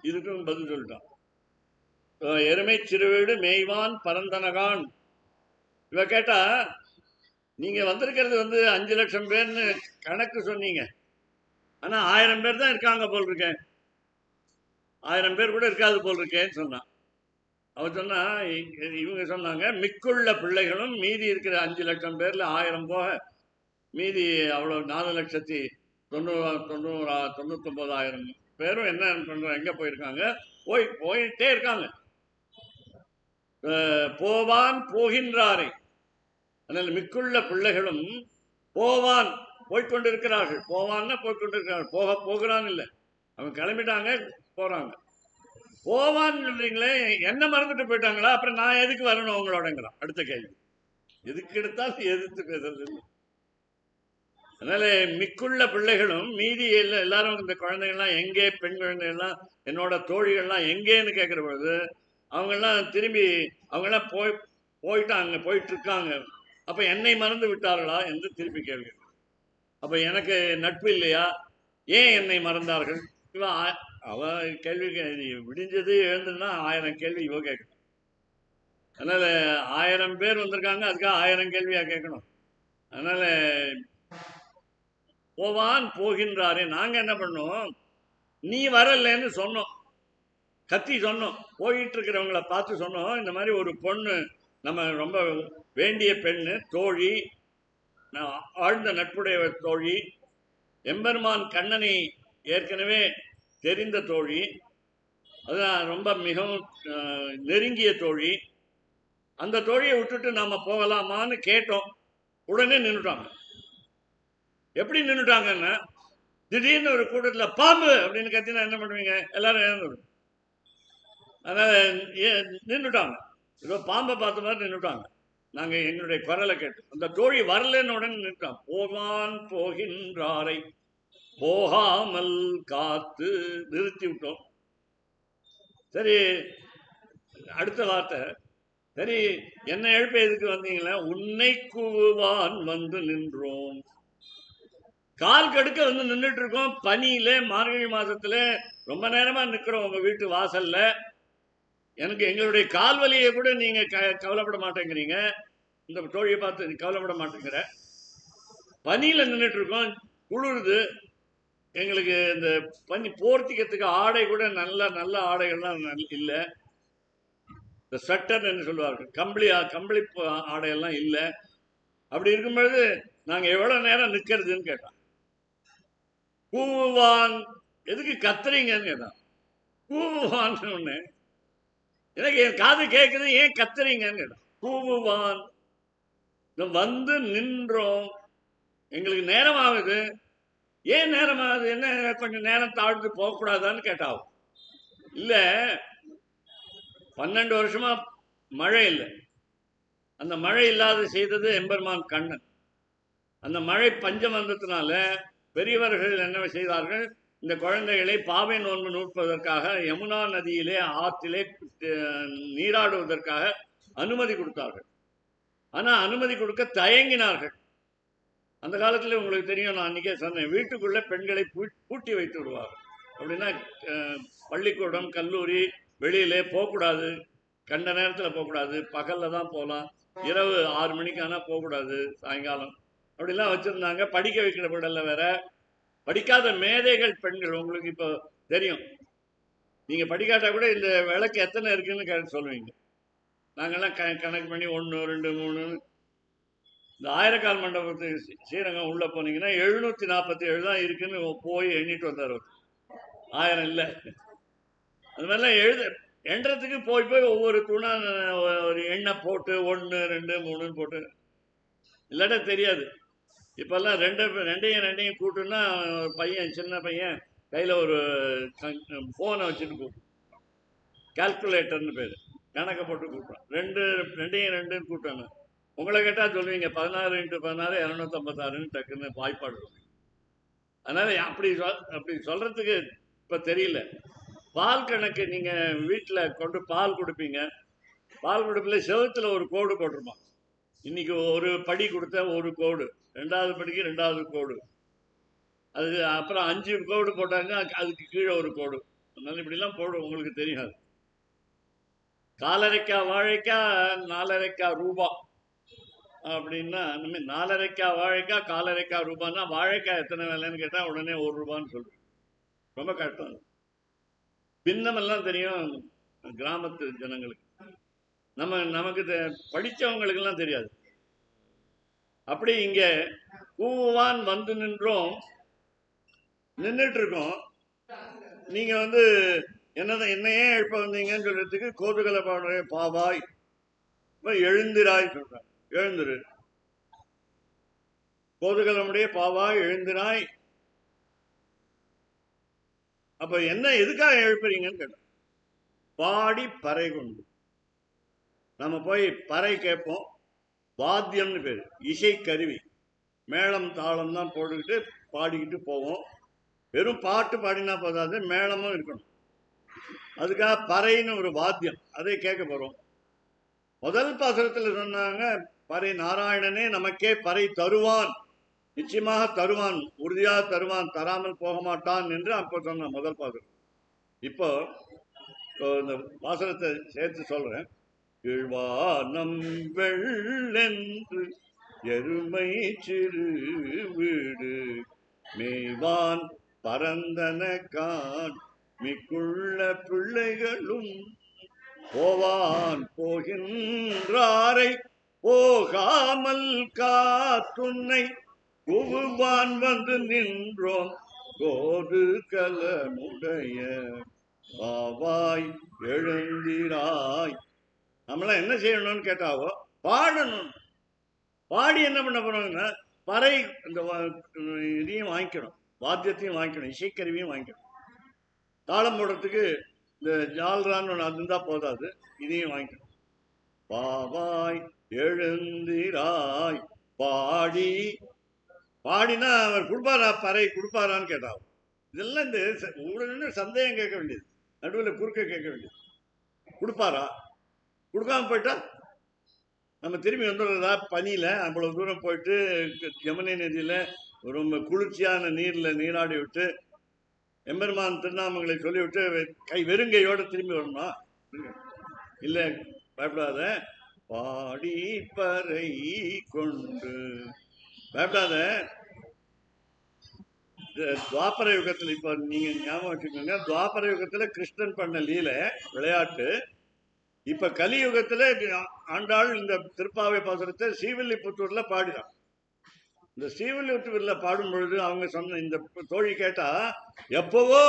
இதுக்கும் பதில் சொல்லிட்டோம். எருமை சிறுவீடு மேய்வான் பரந்தனகான். இவ கேட்டா நீங்க வந்திருக்கிறது 5 லட்சம் பேர்னு கணக்கு சொன்னீங்க. ஆனா 1000 பேர் தான் இருக்காங்க போல் இருக்கேன், 1000 பேர் கூட இருக்காது போல் இருக்கேன்னு சொன்னான். அவர் சொன்னா, இவங்க சொன்னாங்க மிக்குள்ள பிள்ளைகளும் மீதி இருக்கிற 5 லட்சம் பேர்ல 1000 போக மீதி அவ்வளவு 4,99,000 பேரும் என்ன பண்றாங்க, எங்க போயிருக்காங்க, போயிட்டே இருக்காங்க. போவான் போகின்றாரை. அதனால மிக்குள்ள பிள்ளைகளும் போவான் போய்கொண்டிருக்கிறார்கள். போவான்னா போய்கொண்டிருக்கிறார்கள், போகிறான் இல்லை, அவங்க கிளம்பிட்டாங்க போறாங்க. போவான்னு சொல்றீங்களே, என்ன மறந்துட்டு போயிட்டாங்களா? அப்புறம் நான் எதுக்கு வரணும் அவங்களோடங்கிறான். அடுத்த கேள்வி, எதுக்கு எடுத்தாலும் எதிர்த்து பேசுறது. அதனால மிக்குள்ள பிள்ளைகளும் மீதி எல்லாரும் இந்த குழந்தைகள்லாம் எங்கே, பெண் குழந்தைகள்லாம் என்னோட தோழிகள்லாம் எங்கேன்னு கேட்கிற பொழுது அவங்கெல்லாம் திரும்பி அவங்கெல்லாம் போயிட்டாங்க, போயிட்டு இருக்காங்க. அப்ப என்னை மறந்து விட்டார்களா என்று திருப்பி கேள்வி. அப்ப எனக்கு நட்பு இல்லையா, ஏன் என்னை மறந்தார்கள்? அவ கேள்வி விடிஞ்சது எழுந்துன்னா 1000 கேள்வி இவ கேட்கணும். அதனால 1000 பேர் வந்திருக்காங்க, அதுக்காக 1000 கேள்வியா கேட்கணும். அதனால போவான் போகின்றாரே, நாங்க என்ன பண்ணோம், நீ வரலன்னு சொன்னோம், கத்தி சொன்னோம், போயிட்டு இருக்கிறவங்கள பார்த்து சொன்னோம், இந்த மாதிரி ஒரு பொண்ணு நம்ம ரொம்ப வேண்டிய பெண்ணு, தோழி, ஆழ்ந்த நட்புடைய தோழி, எம்பெருமான் கண்ணனை ஏற்கனவே தெரிந்த தோழி, அதுதான் ரொம்ப மிகவும் நெருங்கிய தோழி. அந்த தோழியை விட்டுட்டு நாம போகலாமான்னு கேட்டோம். உடனே நின்றுட்டாங்க. எப்படி நின்றுட்டாங்கன்னா, திடீர்னு ஒரு கூட்டத்தில் பாம்பு அப்படின்னு கத்தினா என்ன பண்ணுவீங்க? எல்லாரும் இழந்து. அதனால நின்றுட்டாங்க, ஏதோ பாம்பை பார்த்த மாதிரி நின்றுட்டாங்க. நாங்க எங்களுடைய குரலை கேட்டு அந்த தோழி வரலன்னு உடனே நின்றுட்டான். போவான் போகின்றாரை போகாமல் காத்து நிறுத்தி விட்டோம். சரி, அடுத்த வார்த்தை, சரி என்ன எழுப்ப எதுக்கு வந்தீங்களா? உன்னை கூவான் வந்து நின்றோம். கால் கடுக்க நின்றுட்டு இருக்கோம், பனியில, மார்கழி மாசத்துல ரொம்ப நேரமா நிக்கிறோம் உங்க வீட்டு வாசல்ல. எனக்கு எங்களுடைய கால் வலியை கூட நீங்க கவலைப்பட மாட்டேங்கிறீங்க. இந்த தோழியை பார்த்து கவலைப்பட மாட்டேங்கிற. பனியில நின்றுட்டு இருக்கோம், குளிருது எங்களுக்கு. இந்த பனி போர்த்திக்கிறதுக்கு ஆடை கூட நல்ல நல்ல ஆடைகள்லாம் இல்லை. இந்த ஸ்வெட்டர் என்று சொல்லுவார்கள், கம்பளி ஆடையெல்லாம் இல்லை. அப்படி இருக்கும் பொழுது நாங்க எவ்வளவு நேரம் நிக்கிறதுன்னு கேட்டான். கூவான், எதுக்கு கத்துறீங்கன்னு கேட்டான். கூவான் ஒண்ணு எனக்கு என் காது கேட்குது, ஏன் கத்துறீங்கன்னு கேட்டான். கூவான் வந்து நின்றோம், எங்களுக்கு நேரம் ஆகுது. ஏன் நேரம் ஆகுது, என்ன கொஞ்சம் நேரம் தாழ்ந்து போகக்கூடாதான்னு கேட்டாவும். இல்ல 12 வருஷமா மழை இல்லை, அந்த மழை இல்லாத செய்தது எம்பெருமான் கண்ணன். அந்த மழை பஞ்சம் வந்ததுனால பெரியவர்கள் என்ன செய்தார்கள், இந்த குழந்தைகளை பாவை நோன்பு நூற்பதற்காக யமுனா நதியிலே ஆற்றிலே நீராடுவதற்காக அனுமதி கொடுத்தார்கள். ஆனா அனுமதி கொடுக்க தயங்கினார்கள். அந்த காலத்துல உங்களுக்கு தெரியும், நான் அன்னைக்கே சொன்னேன், வீட்டுக்குள்ள பெண்களை பூட்டி வைத்து விடுவார்கள். அப்படின்னா பள்ளிக்கூடம், கல்லூரி வெளியிலே போகக்கூடாது, கண்ட நேரத்தில் போகக்கூடாது, பகல்ல தான் போகலாம், இரவு 6 மணிக்கானா போகக்கூடாது, சாயங்காலம் அப்படிலாம் வச்சிருந்தாங்க. படிக்க வைக்கிற விடல வேற, படிக்காத மேதைகள் பெண்கள், உங்களுக்கு இப்போ தெரியும், நீங்க படிக்காட்டா கூட இந்த விளக்கு எத்தனை இருக்குன்னு சொல்லுவீங்க. நாங்கெல்லாம் கணக்கு பண்ணி 1 2 3, இந்த ஆயிரக்கால் மண்டபத்துக்கு ஸ்ரீரங்கம் உள்ள போனீங்கன்னா 747 தான் இருக்குன்னு போய் எண்ணிட்டு வந்தார். 1000 இல்லை. அது மாதிரிலாம் எண்றதுக்கு போய் ஒவ்வொரு தூணா ஒரு எண்ணெய் போட்டு 1 2 3 போட்டு, இல்லாட்டா தெரியாது. இப்பெல்லாம் ரெண்டையும் கூட்டுன்னா பையன், சின்ன பையன் கையில ஒரு போனை வச்சுட்டு கால்குலேட்டர்னு பேரு, கணக்கை போட்டு கூட்டுறான். ரெண்டையும் 2 கூட்டணும். உங்களை கேட்டா சொல்லுவீங்க 16 × 16 256 டக்குன்னு வாய்ப்பாடு. அதனால அப்படி சொல்றதுக்கு இப்ப தெரியல. பால் கணக்கு நீங்க வீட்டுல கொண்டு பால் கொடுப்பீங்க. பால் கொடுப்பில் செவத்துல ஒரு கோடு போட்டிருப்பான். இன்னைக்கு ஒரு படி கொடுத்த ஒரு கோடு, 2வது படிக்கு 2வது கோடு, அது அப்புறம் 5 கோடு போட்டாங்க, அதுக்கு கீழே ஒரு கோடு. அதனால இப்படிலாம் போடும், உங்களுக்கு தெரியாது. காலரைக்காய் வாழைக்காய் 4.5 ரூபா அப்படின்னா, நம்ம 4.5 வாழைக்காய் 4.5 ரூபான்னா வாழைக்காய் எத்தனை விலைன்னு கேட்டா உடனே 1 ரூபான்னு சொல்லுவேன். ரொம்ப கஷ்டம். பின்னமெல்லாம் தெரியும் கிராமத்து ஜனங்களுக்கு, நமக்கு படித்தவங்களுக்கு எல்லாம் தெரியாது. அப்படி இங்க கூவான் வந்து நின்றோம், நின்றுட்டு இருக்கோம். நீங்க என்னையே எழுப்ப வந்தீங்கன்னு சொல்றதுக்கு கோதுகல பாடுற பாவாய் எழுந்திராய் சொல்றாங்க. எழுந்துரு, கோதுகலமுடைய பாவாய் எழுந்திராய். அப்ப என்ன எதுக்காக எழுப்புறீங்கன்னு கேட்டோம். பாடி பறை கொண்டு நம்ம போய் பறை கேட்போம். வாத்தியம்னு பேரு, இசை கருவி, மேளம் தாளம் தான் போட்டுக்கிட்டு பாடிக்கிட்டு போவோம். வெறும் பாட்டு பாடினா போதாது, மேளமும் இருக்கணும். அதுக்காக பறைன்னு ஒரு வாத்தியம், அதை கேட்க போறோம். முதல் பாசுரத்தில் சொன்னாங்க, பறை நாராயணனே நமக்கே பறை தருவான், நிச்சயமாக தருவான், உறுதியாக தருவான், தராமல் போக மாட்டான் என்று அப்போ சொன்ன முதல் பாசுரம். இப்போ இந்த பாசுரத்தை சேர்த்து சொல்றேன். இழ்வானம் வெள்ளென்று எருமை சிறு வீடு மேய்வான் பரந்தன கான் மிக்குள்ள பிள்ளைகளும் போவான் போகின்றாரை போகாமல் காத்துன்னை குவுவான் வந்து நின்றோம் கோது கலமுடைய பாவாய் எழுந்திராய். நம்மளாம் என்ன செய்யணும்னு கேட்டாவோ பாடணும். பாடி என்ன பண்ண போறோம்னா பறை இந்த இதையும் வாங்கிக்கணும், வாத்தியத்தையும் வாங்கிக்கணும், இசைக்கருவியும் வாங்கிக்கணும். தாளம் போடுறதுக்கு இந்த ஜால்ரான்னு ஒன்று அது இருந்தால் போதாது, இதையும் வாங்கிக்கணும். பாவாய் எழுந்திராய் பாடி. பாடினா அவர் கொடுப்பாரா, பறை கொடுப்பாரான்னு கேட்டாவும். இதெல்லாம் இந்த உடனே சந்தேகம் கேட்க வேண்டியது, நடுவில் குறுக்க கேட்க வேண்டியது. கொடுப்பாரா, கொடுக்காம போயிட்டா நம்ம திரும்பி வந்துடுறதா? பனியில் அவ்வளோ தூரம் போயிட்டு யமுனை நதியில் ரொம்ப குளிர்ச்சியான நீரில் நீராடி விட்டு எம்பெருமான் திருநாமங்களை சொல்லிவிட்டு வெறுங்கையோடு திரும்பி வரணுமா? இல்லை, பயப்படாத. பாடி பறை கொண்டு பயப்படாத. துவாபர யுகத்தில், இப்போ நீங்க ஞாபகம் வச்சுக்கோங்க, துவாபர யுகத்தில் கிருஷ்ணன் பண்ண லீல விளையாட்டு. இப்ப கலியுகத்துல ஆண்டாள் இந்த திருப்பாவை பாசுரத்தை ஸ்ரீவில்லிபுத்தூர்ல பாடினான். இந்த ஸ்ரீவில்லிபுத்தூர்ல பாடும் பொழுது அவங்க சொன்ன இந்த தோழி கேட்டா, எப்பவோ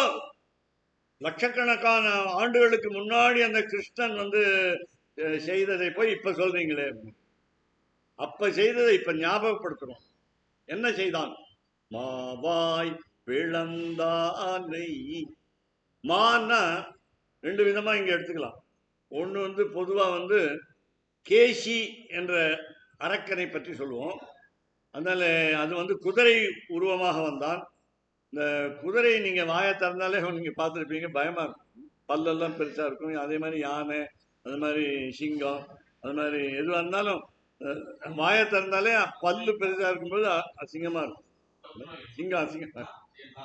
லட்சக்கணக்கான ஆண்டுகளுக்கு முன்னாடி அந்த கிருஷ்ணன் செய்ததை போய் இப்ப சொல்றீங்களே. அப்ப செய்ததை இப்ப ஞாபகப்படுத்துறோம். என்ன செய்தான்? மாவாய் பிளந்தானை. மான்னா 2 விதமா இங்க எடுத்துக்கலாம். ஒன்று பொதுவாக கேசி என்ற அரக்கனை பற்றி சொல்லுவோம். அதனால அது குதிரை உருவமாக வந்தான். இந்த குதிரை நீங்க வாயை திறந்தாலே நீங்க பார்த்துருப்பீங்க, பயமா இருக்கும், பல்லெல்லாம் பெருசா இருக்கும். அதே மாதிரி யானை, அது மாதிரி சிங்கம், அது மாதிரி எதுவாக இருந்தாலும் வாயை திறந்தாலே பல்லு பெருசா இருக்கும்போது அசிங்கமா இருக்கும். சிங்கம் அசிங்கம்,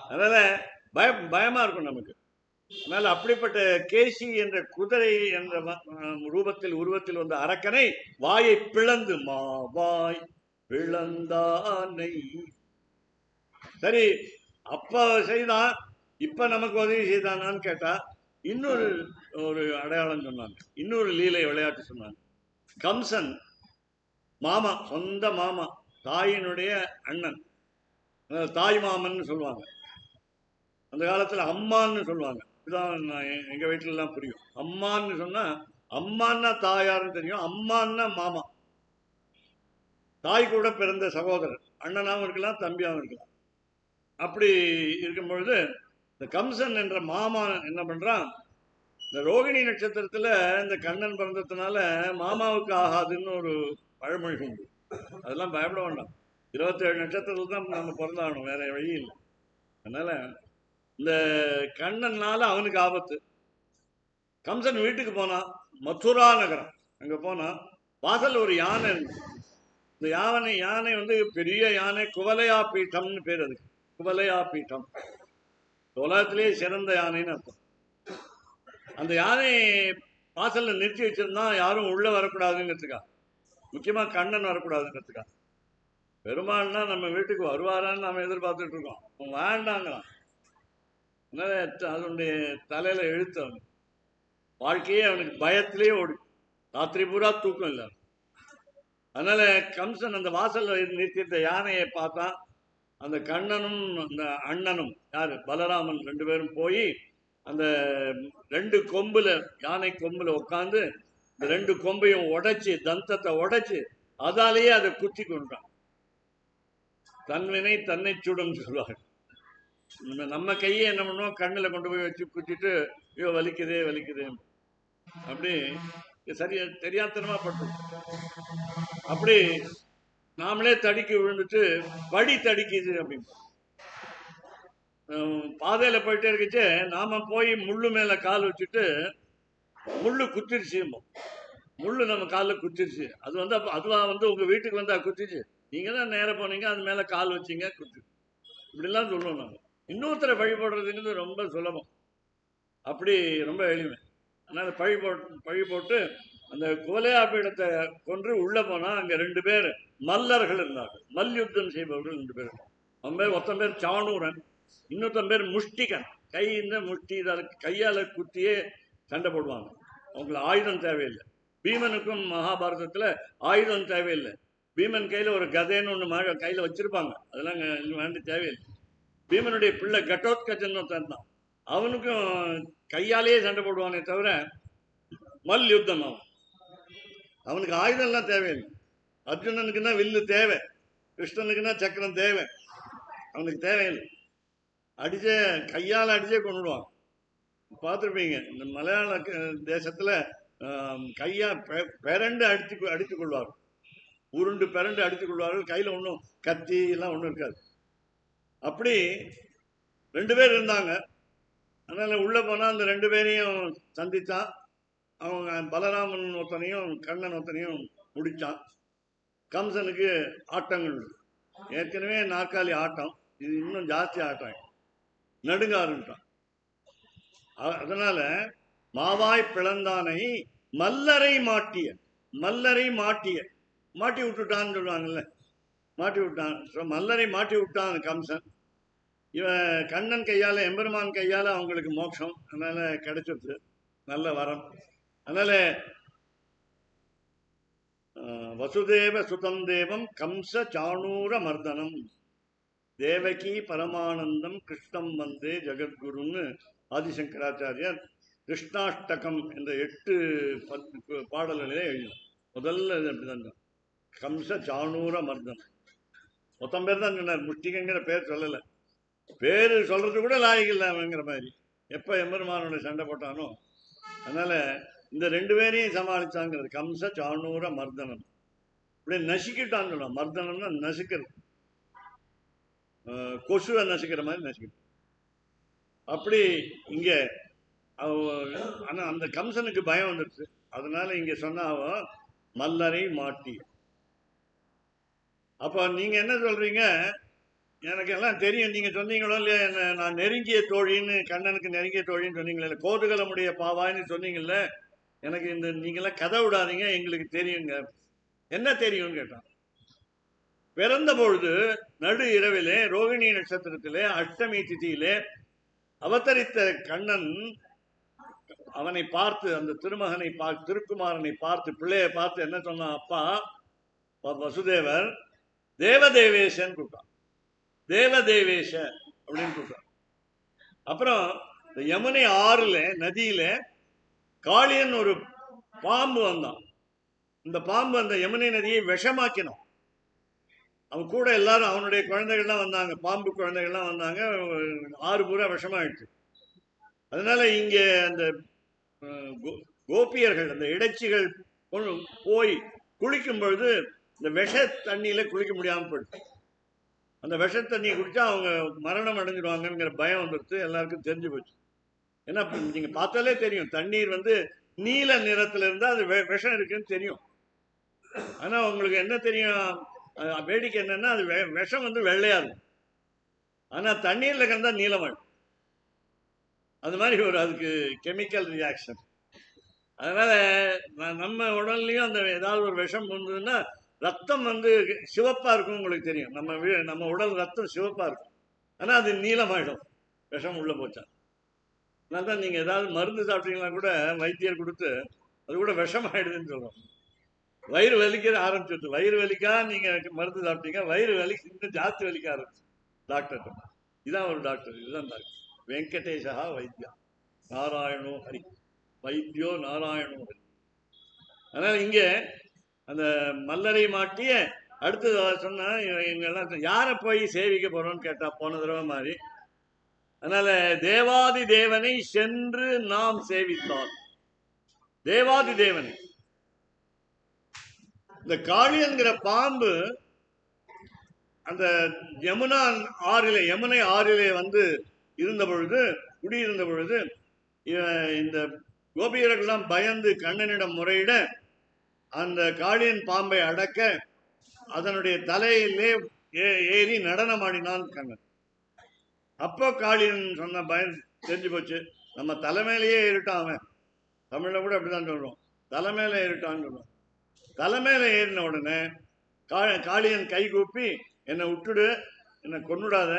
அதனால பயமா இருக்கும் நமக்கு. அதனால அப்படிப்பட்ட கேசி என்ற குதிரை என்ற உருவத்தில் வந்த அரக்கனை வாயை பிளந்து மாவாய் பிளந்தானை. சரி, அப்ப செய்தான், இப்ப நமக்கு உதவி செய்தானான்னு கேட்டா இன்னொரு அடையாளம் சொன்னாங்க, இன்னொரு லீலை விளையாட்டு சொன்னாங்க. கம்சன் மாமா, சொந்த மாமா, தாயினுடைய அண்ணன், தாய் மாமன் சொல்லுவாங்க. அந்த காலத்துல அம்மான்னு சொல்லுவாங்க. இதுதான் எங்க வீட்டுல எல்லாம் புரியும். அம்மான்னு சொன்னா, அம்மான்னா தாயாருன்னு தெரியும், அம்மான்னா மாமா, தாய் கூட பிறந்த சகோதரர், அண்ணனாவும் இருக்கலாம் தம்பியாவும் இருக்கலாம். அப்படி இருக்கும் பொழுது இந்த கம்சன் என்ற மாமா என்ன பண்றான், இந்த ரோகிணி நட்சத்திரத்துல இந்த கண்ணன் பிறந்ததுனால மாமாவுக்கு ஆகாதுன்னு ஒரு பழமொழி உண்டு. அதெல்லாம் பயப்பட வேண்டாம், 27 நட்சத்திரத்துல தான் நம்ம பிறந்தாகணும், வேற வழி இல்லை. அதனால இந்த கண்ணனால அவனுக்கு ஆபத்து. கம்சன் வீட்டுக்கு போனா, மதுரா நகரம் அங்க போனா வாசல் ஒரு யானை இருக்கு. இந்த யானை வந்து பெரிய யானை, குவலையா பீட்டம்னு பேர். அதுக்கு குவலையா பீட்டம், உலகத்திலேயே சிறந்த யானைன்னு அர்த்தம். அந்த யானை வாசல்ல நிறுத்தி வச்சிருந்தா யாரும் உள்ள வரக்கூடாதுங்கிறதுக்கா, முக்கியமா கண்ணன் வரக்கூடாதுங்கிறதுக்கா. பெருமாள்னா நம்ம வீட்டுக்கு வருவாரான்னு நாம எதிர்பார்த்துட்டு இருக்கோம், வேண்டாங்களாம். அதனுடைய தலையில எழுத்து, வாழ்க்கையே அவனுக்கு பயத்திலேயே ஓடி, ராத்திரி பூரா தூக்கம் இல்லை. அதனால கம்சன் அந்த வாசல்ல நிறுத்திட்ட யானையை பார்த்தா, அந்த கண்ணனும் அந்த அண்ணனும் யாரு பலராமன் ரெண்டு பேரும் போய் அந்த ரெண்டு கொம்புல, யானை கொம்புல உட்காந்து இந்த ரெண்டு கொம்பையும் உடைச்சு, தந்தத்தை உடைச்சு அதாலேயே அதை குத்தி கொண்டான். தன்வினை தன்னை சுடும் சொல்லுவாங்க. நம்ம கையை என்ன பண்ணுவோம், கண்ணுல கொண்டு போய் வச்சு குத்திட்டு ஐயோ வலிக்குதே வலிக்குதே அப்படி சரியா தெரியாத்தனமா பட்டு, அப்படி நாமளே தடுக்கி விழுந்துட்டு வழி தடிக்குது அப்படின்னு பாதையில போயிட்டே இருக்குச்சு. நாம போய் முள்ளு மேல கால் வச்சுட்டு முள்ளு குத்திருச்சு, முள்ளு நம்ம காலில் குத்திருச்சு. அது வந்து அதுவா வந்து உங்க வீட்டுக்கு வந்தா குத்திச்சு, நீங்க தான் நேரம் போனீங்க, அது மேல கால் வச்சீங்க குத்து, இப்படிலாம் சொல்லுவோம். நாங்கள் இன்னொருத்தரை வழிபடுறதுங்கிறது ரொம்ப சுலபம், அப்படி ரொம்ப எளிமை. அதனால பழி போட்டு அந்த குவலையா பீடத்தை கொன்று உள்ள போனா அங்க ரெண்டு பேர் மல்லர்கள் இருந்தார்கள், மல்யுத்தம் செய்பவர்கள் ரெண்டு பேர். ஒருத்தன் பேர் சாணூரன், இன்னொருத்தன் பேர் முஷ்டிகன். கை இந்த முஷ்டி கையால குத்தியே சண்டை போடுவாங்க, அவங்களுக்கு ஆயுதம் தேவையில்லை. பீமனுக்கும் மகாபாரதத்துல ஆயுதம் தேவையில்லை. பீமன் கையில ஒரு கதைன்னு ஒண்ணு கையில வச்சிருப்பாங்க, அதெல்லாம் வேண்டி தேவையில்லை. பீமனுடைய பிள்ளை கட்டோத்கஜன் தான், அவனுக்கும் கையாலேயே சண்டை போடுவானே தவிர மல் யுத்தம். அவனுக்கு ஆயுதம் எல்லாம் தேவையில்லை. அர்ஜுனனுக்குன்னா வில்லு தேவை, கிருஷ்ணனுக்குன்னா சக்கரம் தேவை, அவனுக்கு தேவையில்லை. அடிச்சே கையால் அடிச்சே கொண்டுடுவான். பார்த்துருப்பீங்க இந்த மலையாள தேசத்துல கையா பெரண்டு அடித்துக் கொள்வார்கள், உருண்டு பெரண்டு அடித்துக் கொள்வார்கள். கையில ஒன்றும் கத்தி எல்லாம் ஒன்றும் இருக்காது. அப்படி ரெண்டு பேர் இருந்தாங்க. அதனால உள்ள போனா அந்த ரெண்டு பேரையும் சந்தித்தான். அவங்க பலராமன் ஒருத்தனையும் கண்ணன் ஒருத்தனையும் முடிச்சான். கம்சனுக்கு ஆட்டங்கள், ஏற்கனவே நாற்காலி ஆட்டம், இது இன்னும் ஜாஸ்தி ஆட்டம், நடுங்க ஆரம்பிட்டான். அதனால மாவாய் பிளந்தானை மல்லரை மாட்டிய, மல்லரை மாட்டி விட்டுட்டான்னு சொல்லுவாங்கல்ல, மாட்டி விட்டான். மல்லரை மாட்டி விட்டான் கம்சன். இவன் கண்ணன் கையால, எம்பெருமான் கையால அவங்களுக்கு மோட்சம் அதனால கிடைச்சிருச்சு, நல்ல வரம். அதனால வசுதேவ சுதம் தேவம் கம்ச சாணூர மர்தனம் தேவகி பரமானந்தம் கிருஷ்ணம் வந்தே ஜெகத்குருன்னு ஆதிசங்கராச்சாரியர் கிருஷ்ணாஷ்டகம் என்ற 8 பாடல்களே எழுதினார். முதல்ல இது அப்படிதான், கம்ச சாணூர மர்தனம். மொத்தம் பேர் தான் சொன்னார், முஷ்டிகங்கிற பேர் சொல்லலை. பேரு சொல்றது கூட லாயகில்லாமங்கிற மாதிரி எப்ப எம்பெருமானோட சண்டை போட்டானோ. அதனால இந்த ரெண்டு பேரையும் சமாளிச்சாங்கிறது கம்ச சாணூர மர்தனம். இப்படி நசுக்கிட்டான்னு சொல்லுவான். மர்தனம்னா நசுக்கிறது, கொசுவை நசுக்கிற மாதிரி நசுக்கிட்டு. அப்படி இங்க ஆனா அந்த கம்சனுக்கு பயம் வந்துருச்சு. அதனால இங்க சொன்ன அவன் மல்லரை மாட்டி. அப்ப நீங்க என்ன சொல்றீங்க, எனக்கு எல்லாம் தெரியும், நீங்க சொன்னீங்களோ இல்லையா, என்ன நான் நெருங்கிய தோழின்னு, கண்ணனுக்கு நெருங்கிய தோழின்னு சொன்னீங்களே, கோதுகலமுடைய பாவான்னு சொன்னீங்கல்ல, எனக்கு இந்த நீங்களாம் கதை விடாதீங்க, எங்களுக்கு தெரியுங்க. என்ன தெரியும்னு கேட்டான். பிறந்த பொழுது நடு இரவிலே ரோகிணி நட்சத்திரத்திலே அஷ்டமி திதியிலே அவதரித்த கண்ணன் அவனை பார்த்து, அந்த திருமகனை பார்த்து, திருக்குமாரனை பார்த்து, பிள்ளையை பார்த்து என்ன சொன்னான், அப்பா வசுதேவர் தேவதேவேசன் கூப்பிட்டான், தேவதேவேஷ அப்படின்னு கூப்பிட்டான். அப்புறம் இந்த யமுனை ஆறுல நதியில காளியன் ஒரு பாம்பு வந்தான். இந்த பாம்பு அந்த யமுனை நதியை விஷமாக்கினான். அவன் கூட எல்லாரும் அவனுடைய குழந்தைகள்லாம் வந்தாங்க, பாம்பு குழந்தைகள்லாம் வந்தாங்க. ஆறு பூரா விஷமாயிடுச்சு. அதனால இங்க அந்த கோபியர்கள், அந்த இடைச்சிகள் போய் குளிக்கும் பொழுது இந்த விஷ தண்ணியில குளிக்க முடியாம போயிடுச்சு. அந்த விஷ தண்ணியை குடிச்சா அவங்க மரணம் அடைஞ்சிடுவாங்கிற பயம் வந்துடுச்சு, எல்லாருக்கும் தெரிஞ்சு போச்சு. ஏன்னா நீங்க பார்த்தாலே தெரியும், தண்ணீர் வந்து நீல நிறத்துல இருந்தா அது விஷம் இருக்குன்னு தெரியும். ஆனா உங்களுக்கு என்ன தெரியும், வேடிக்கை என்னன்னா அது விஷம் வந்து வெள்ளையா இருக்கும், ஆனா தண்ணீர்ல கலந்தா நீலமாயிடும். அது மாதிரி ஒரு அதுக்கு கெமிக்கல் ரியாக்ஷன். அதனால நம்ம உடல்லையும் அந்த ஏதாவது ஒரு விஷம் இருந்ததுன்னா ரத்தம் வந்து சிவப்பா இருக்கும். உங்களுக்கு தெரியும், நம்ம உடல் ரத்தம் சிவப்பா இருக்கும், ஆனா அது நீளமாயிடும் விஷம் உள்ள போச்சா. அதனால நீங்க ஏதாவது மருந்து சாப்பிட்டீங்கன்னா கூட வைத்தியர் கொடுத்து அது கூட விஷம் ஆயிடுதுன்னு சொல்றோம். வயிறு வலிக்க ஆரம்பிச்சிருது, வயிறு வலிக்கா நீங்க மருந்து சாப்பிட்டீங்க, வயிறு வலி இன்னும் ஜாஸ்தி வலிக்க ஆரம்பிச்சு. டாக்டர் இதான் ஒரு டாக்டர், இதுதான் டாக்டர் வெங்கடேஷா வைத்தியா நாராயணோ ஹரி, வைத்தியோ நாராயணோ ஹரி. அதனால இங்க அந்த மல்லரை மாட்டிய அடுத்தது சொன்னா இவங்கெல்லாம் யாரை போய் சேவிக்க போறோம்னு கேட்டா போன தடவை மாதிரி. அதனால தேவாதி தேவனை சென்று நாம் சேவித்தால், தேவாதி தேவனை. இந்த காளி என்கிற பாம்பு அந்த யமுனா ஆறிலே, யமுனை ஆறிலே வந்து இருந்த பொழுது, குடியிருந்த பொழுது, இந்த கோபியர்கள்லாம் பயந்து கண்ணனிடம் முறையிட அந்த காளியன் பாம்பை அடக்க அதனுடைய தலையிலே ஏறி நடனமாடினான் கண்ணன். அப்போ காளியன் சொன்ன பயம் தெரிஞ்சு போச்சு, நம்ம தலைமையிலேயே ஏறிட்டான் அவன். தமிழ்ல கூட அப்படிதான் சொல்றோம், தலைமையில ஏறிட்டான்னு சொல்றோம். தலைமையில ஏறின உடனே காளியன் கை கூப்பி என்னை விட்டுடு, என்னை கொன்னுடாத,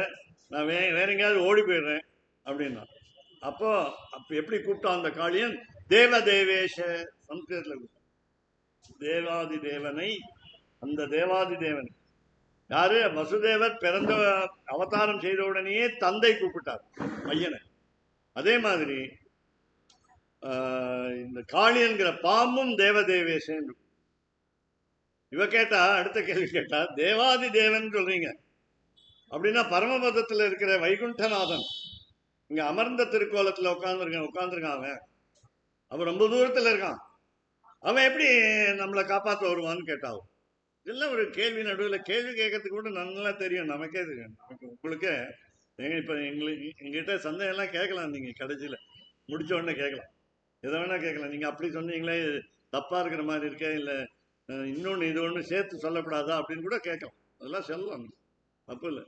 நான் வேற எங்கேயாவது ஓடி போயிடுறேன் அப்படின்னா. அப்போ எப்படி கூப்பிட்டான் அந்த காளியன்? தேவதேவேஷ, சம்ஸ்கிருதத்தில் கூப்பிட்டான் தேவாதி தேவனை. அந்த தேவாதி தேவன் யாரு? வசுதேவர் பிறந்த அவதாரம் செய்த உடனேயே தந்தை கூப்பிட்டார் பையனை. அதே மாதிரி இந்த காளி என்கிற பாம்பும் தேவதேவேஷன். இவ கேட்டா, அடுத்த கேள்வி கேட்டா, தேவாதி தேவன் சொல்றீங்க அப்படின்னா பரமபதத்தில் இருக்கிற வைகுண்டநாதன் இங்க அமர்ந்த திருக்கோலத்துல உட்கார்ந்துருக்கான் அவன் ரொம்ப தூரத்துல இருக்கான், அவன் எப்படி நம்மளை காப்பாற்ற வருவான்னு கேட்டாவும். இதெல்லாம் ஒரு கேள்வி, நடுவில் கேள்வி கேட்கறதுக்கு கூட நல்லா தெரியும், நமக்கே தெரியும். உங்களுக்கு இப்ப எங்ககிட்ட சந்தேகம் எல்லாம் கேட்கலாம், நீங்க கடைசியில முடிச்ச உடனே கேட்கலாம், எதை வேணா கேட்கலாம். நீங்க அப்படி சொன்னீங்களே தப்பா இருக்கிற மாதிரி இருக்க, இல்ல இன்னொன்னு இது ஒண்ணு சேர்த்து சொல்லக்கூடாதா அப்படின்னு கூட கேட்கலாம். அதெல்லாம் சொல்லலாம், தப்பு இல்லை.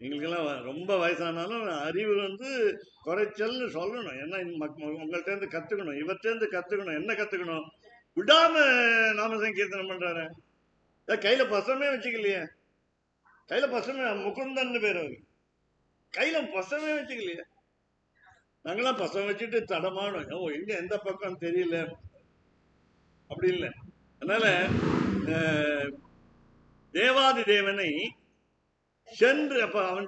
எங்களுக்கெல்லாம் ரொம்ப வயசானாலும் அறிவு வந்து குறைச்சல்னு சொல்லணும். ஏன்னா உங்கள்கிட்ட இருந்து கத்துக்கணும், இவர்கிட்ட கத்துக்கணும். என்ன கத்துக்கணும்? விடாம நாம சங்கீர்த்தனம் பண்றாரு, கையில பசமே வச்சுக்கலையே, கையில பசமே, முகுந்தன் பேர் அவரு, கையில பசமே வச்சுக்கலையே. நாங்கெல்லாம் பசம் வச்சுட்டு தடமானோம், எங்க எந்த பக்கம் தெரியல, அப்படி இல்லை. அதனால தேவாதி தேவனை சென்று, அப்ப அவன்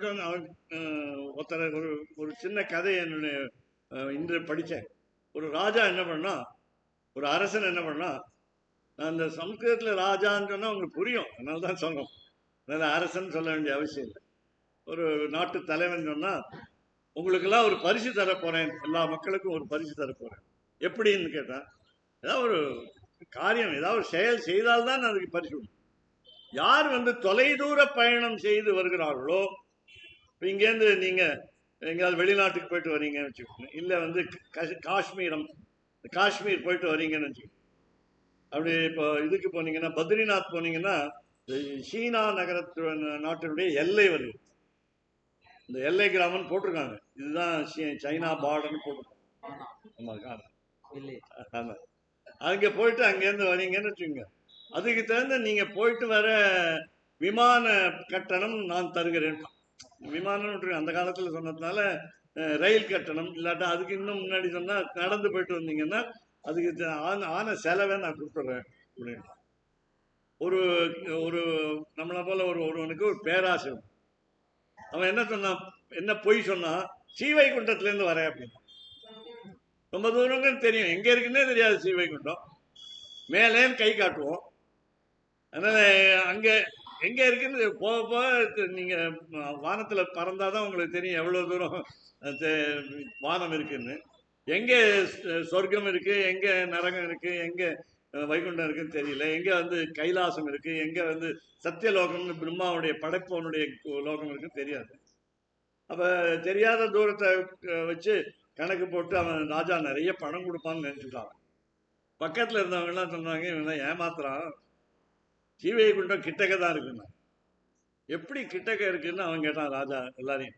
ஒருத்தர ஒரு சின்ன கதை என்னுடைய இன்று படித்தேன். ஒரு ராஜா என்ன பண்ணா, ஒரு அரசன் என்ன பண்ணா, அந்த சம்ஸ்கிருதத்துல ராஜான்னு சொன்னா உங்களுக்கு புரியும், அதனால தான் சொல்றோம், அதனால அரசன் சொல்ல வேண்டிய அவசியம் இல்லை. ஒரு நாட்டு தலைவன் சொன்னா, உங்களுக்கெல்லாம் ஒரு பரிசு தர போறேன், எல்லா மக்களுக்கும் ஒரு பரிசு தர போறேன். எப்படின்னு கேட்டா, ஏதாவது ஒரு காரியம், ஏதாவது ஒரு செயல் செய்தால்தான் அதுக்கு பரிசு. யார் வந்து தொலைதூர பயணம் செய்து வருகிறார்களோ, இங்கேருந்து நீங்க எங்கேயாவது வெளிநாட்டுக்கு போயிட்டு வரீங்கன்னு வச்சுக்கோங்க, இல்ல வந்து காஷ்மீர் போயிட்டு வரீங்கன்னு வச்சுக்கோங்க. அப்படி இப்போ இதுக்கு போனீங்கன்னா, பத்ரிநாத் போனீங்கன்னா, சீனா நாட்டினுடைய எல்லை வருது, இந்த எல்லை கிராமம் போட்டிருக்காங்க, இதுதான் சைனா பார்டர்னு போட்டிருக்காங்க. அங்க போயிட்டு அங்கேருந்து வரீங்கன்னு வச்சுக்கோங்க, அதுக்கு தகுந்த நீங்க போயிட்டு வர விமான கட்டணம் நான் தருகிறேன். விமானம் அந்த காலத்துல சொன்னதுனால ரயில் கட்டணம், இல்லாட்டா அதுக்கு இன்னும் முன்னாடி சொன்னா நடந்து போயிட்டு வந்தீங்கன்னா அதுக்கு ஆன செலவை நான் கொடுத்துட்றேன் அப்படின்னு. ஒரு ஒரு நம்மளை போல ஒருவனுக்கு ஒரு பேராசை, அவன் என்ன சொன்னான், என்ன பொய் சொன்னா, ஸ்ரீவைகுண்டத்துல இருந்து வரேன் அப்படின்னு. ரொம்ப தூரங்கள் தெரியும், எங்க இருக்குன்னே தெரியாது ஸ்ரீவைகுண்டம், மேலேன்னு கை காட்டுவோம். அதனால அங்க எங்க இருக்குன்னு போக போக நீங்க வானத்துல பறந்தாதான் உங்களுக்கு தெரியும் எவ்வளவு தூரம் வானம் இருக்குன்னு, எங்க சொர்க்கம் இருக்கு, எங்க நரகம் இருக்கு, எங்க வைகுண்டம் இருக்குன்னு தெரியல, எங்க வந்து கைலாசம் இருக்கு, எங்க வந்து சத்தியலோகம்னு பிரம்மாவுடைய படைப்பவனுடைய லோகம் இருக்குன்னு தெரியாது. அப்ப தெரியாத தூரத்தை வச்சு கணக்கு போட்டு அவன் ராஜா நிறைய பணம் கொடுப்பான்னு நினைச்சுட்டான். பக்கத்துல இருந்தவங்க எல்லாம் சொன்னாங்க, இவன் ஏமாத்துறான், ஸ்ரீவைகுண்டம் கிட்டக்க தான் இருக்குன்னா. எப்படி கிட்டக்க இருக்குன்னு அவன் கேட்டான் ராஜா எல்லாரையும்.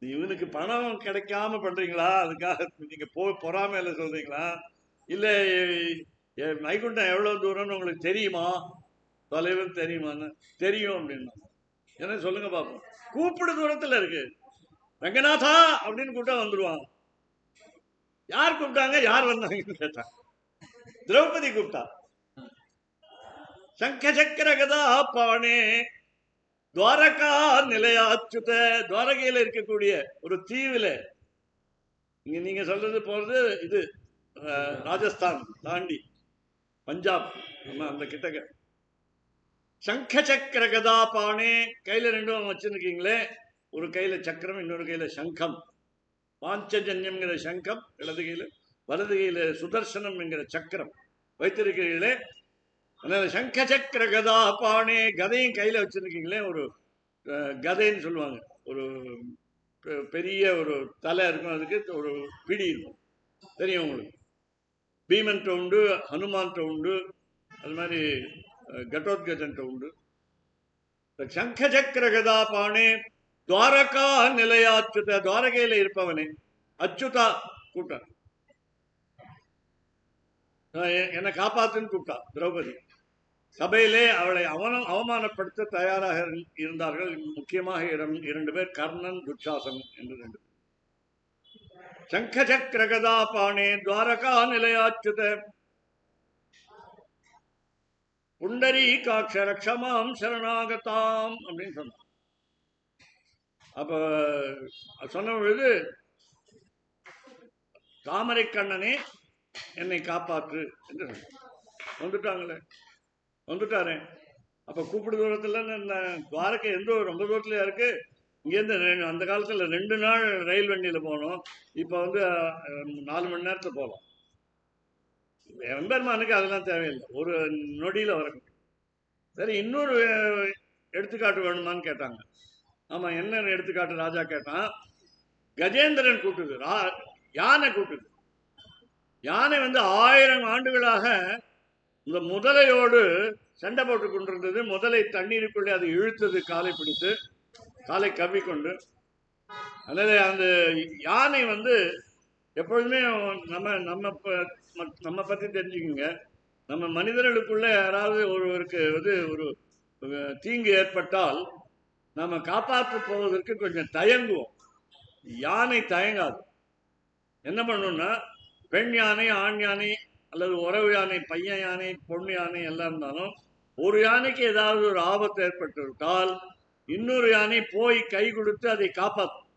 இவனுக்கு பணம் கிடைக்காம பண்றீங்களா, அதுக்காக நீங்க பொறாமையில சொல்றீங்களா, இல்ல வைகுண்டம் எவ்வளவு தூரம்னு உங்களுக்கு தெரியுமா, தொலைவில் தெரியுமான்னு. தெரியும் அப்படின்னா. என்ன சொல்லுங்க பாப்போம். கூப்பிடு தூரத்துல இருக்கு. ரங்கநாதா அப்படின்னு கூப்பிட்டா வந்துருவான். யார் கூப்பிட்டாங்க, யார் வந்தாங்கன்னு கேட்டான். திரௌபதி கூப்பிட்டா. சங்க சக்கர கதா பாணே துவாரகா நிலையாச்சுத. துவாரகையில இருக்கக்கூடிய ஒரு தீவுல, நீங்க சொல்றது போறது இது ராஜஸ்தான் தாண்டி பஞ்சாப், அந்த கிட்டக்க. சங்க சக்கர கதா பாணே, கையில ரெண்டும் வச்சிருக்கீங்களே, ஒரு கையில சக்கரம், இன்னொரு கையில சங்கம். பாஞ்சஜன்யம்ங்கிற சங்கம் இடது கையில, வலது கையில சுதர்சனம் என்கிற சக்கரம் வைத்திருக்கிறீர்களே. அதனால சங்க சக்கர கதா பாணே, கதையும் கையில வச்சிருக்கீங்களே. ஒரு கதைன்னு சொல்லுவாங்க, ஒரு பெரிய ஒரு தலை இருக்கும், அதுக்கு ஒரு பிடி இருக்கும், தெரியும் உங்களுக்கு. பீமன்ட்ட உண்டு, ஹனுமான்ட்ட உண்டு, அது மாதிரி கடோத்கஜன்ட்ட உண்டு. சங்க சக்கர கதா பாணே துவாரகா நிலையாச்சுத. துவாரகையில இருப்பவனே அச்சுதா கூட்டா, என்னை காப்பாத்துன்னு கூப்பிட்டா திரௌபதி. சபையிலே அவளை அவமானப்படுத்த தயாராக இருந்தார்கள். முக்கியமாக இரண்டு பேர், கர்ணன், துச்சாசன் என்று ரெண்டு. சங்க சக்கர கதா பாணே துவாரகா நிலையாச்சுத புண்டரி காட்ச ரக்ஷமாம் சரணாகதாம் அப்படின்னு சொன்னான். அப்ப சொன்ன பொழுது, தாமரை கண்ணனே என்னை காப்பாற்று என்று வந்துட்டாங்களே, வந்துட்டாரே. அப்ப கூப்பிடு தூரத்துல துவாரகை எந்த ரொம்ப தூரத்துல இருக்கு. இங்கேருந்து அந்த காலத்துல 2 நாள் ரயில் வண்டியில போனோம், இப்ப 4 மணி நேரத்துல போகலாம். எம்பெருமானுக்கு அதெல்லாம் தேவையில்லை, ஒரு நொடியில வரணும். சரி, இன்னொரு எடுத்துக்காட்டு வேணுமான்னு கேட்டாங்க. ஆமா, என்ன எடுத்துக்காட்டு ராஜா கேட்டான். கஜேந்திரன் கூட்டுது, யானை கூட்டுது. யானை 1000 ஆண்டுகளாக இந்த முதலையோடு சண்டை போட்டு கொண்டிருந்தது. முதலை தண்ணீருக்குள்ளே அது இழுத்தது, காலை பிடித்து, காலை கவ்விக்கொண்டு. அதனால அந்த யானை எப்பொழுதுமே நம்ம பத்தி தெரிஞ்சுக்குங்க. நம்ம மனிதர்களுக்குள்ள யாராவது ஒருவருக்கு ஒரு தீங்கு ஏற்பட்டால் நம்ம காப்பாற்ற போவதற்கு கொஞ்சம் தயங்குவோம். யானை தயங்காது. என்ன பண்ணணும்னா, பெண் யானை, ஆண் யானை, அல்லது உறவு யானை, பையன் யானை, பொண்ணு யானை எல்லாம் இருந்தாலும், ஒரு யானைக்கு ஏதாவது ஒரு ஆபத்து ஏற்பட்டு விட்டால் இன்னொரு யானை போய் கை கொடுத்து அதை காப்பாற்றும்.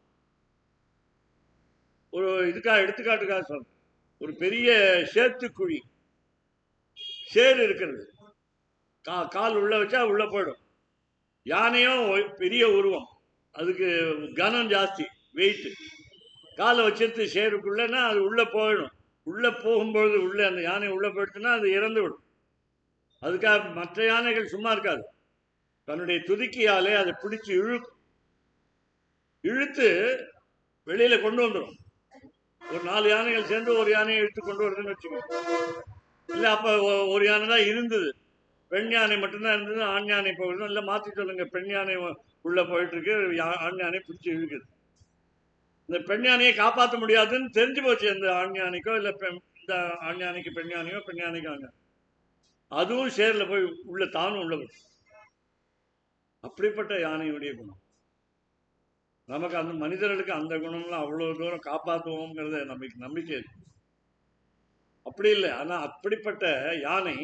ஒரு எடுத்துக்காட்டுக்காக சொல்றேன். ஒரு பெரிய சேத்துக்குழி, சேர் இருக்கிறது, கால் உள்ள வச்சா உள்ள போயிடும். யானையும் பெரிய உருவம், அதுக்கு கனம் ஜாஸ்தி, வெயிட். காலை வச்சிருந்து சேருக்குள்ளன்னா அது உள்ள போயிடும். உள்ள போகும்பொழுது உள்ள அந்த யானை உள்ள போயிடுச்சுன்னா அது இறந்து விடும். அதுக்காக மற்ற யானைகள் சும்மா இருக்காது, தன்னுடைய துதிக்கையாலே அதை பிடிச்சு இழுத்து வெளியில கொண்டு வந்துடும். ஒரு 4 யானைகள் சேர்ந்து ஒரு யானையை இழுத்து கொண்டு வருதுன்னு வச்சுக்கோங்க. இல்லை, அப்ப ஒரு யானை தான் இருந்தது, பெண் யானை மட்டும்தான் இருந்தது, ஆண் யானை போகணும். இல்லை, மாற்றி சொல்லுங்க, பெண் யானை உள்ள போயிட்டு இருக்கு, ஆண் யானை பிடிச்சி இழுக்குது. இந்த பெண் யானையை காப்பாற்ற முடியாதுன்னு தெரிஞ்சு போச்சு இந்த ஆண் யானைக்கோ, இல்லை இந்த ஆண் யானைக்கு பெண் யானையோ, பெண் யானைக்கு ஆண். அதுவும் சேர்ல போய் உள்ள தானும் உள்ள போய். அப்படிப்பட்ட யானையுடைய குணம் நமக்கு, அந்த மனிதர்களுக்கு அந்த குணம்லாம் அவ்வளவு தூரம் காப்பாற்றுவோங்கிறத நம்பிக்கை அப்படி இல்லை. ஆனா அப்படிப்பட்ட யானை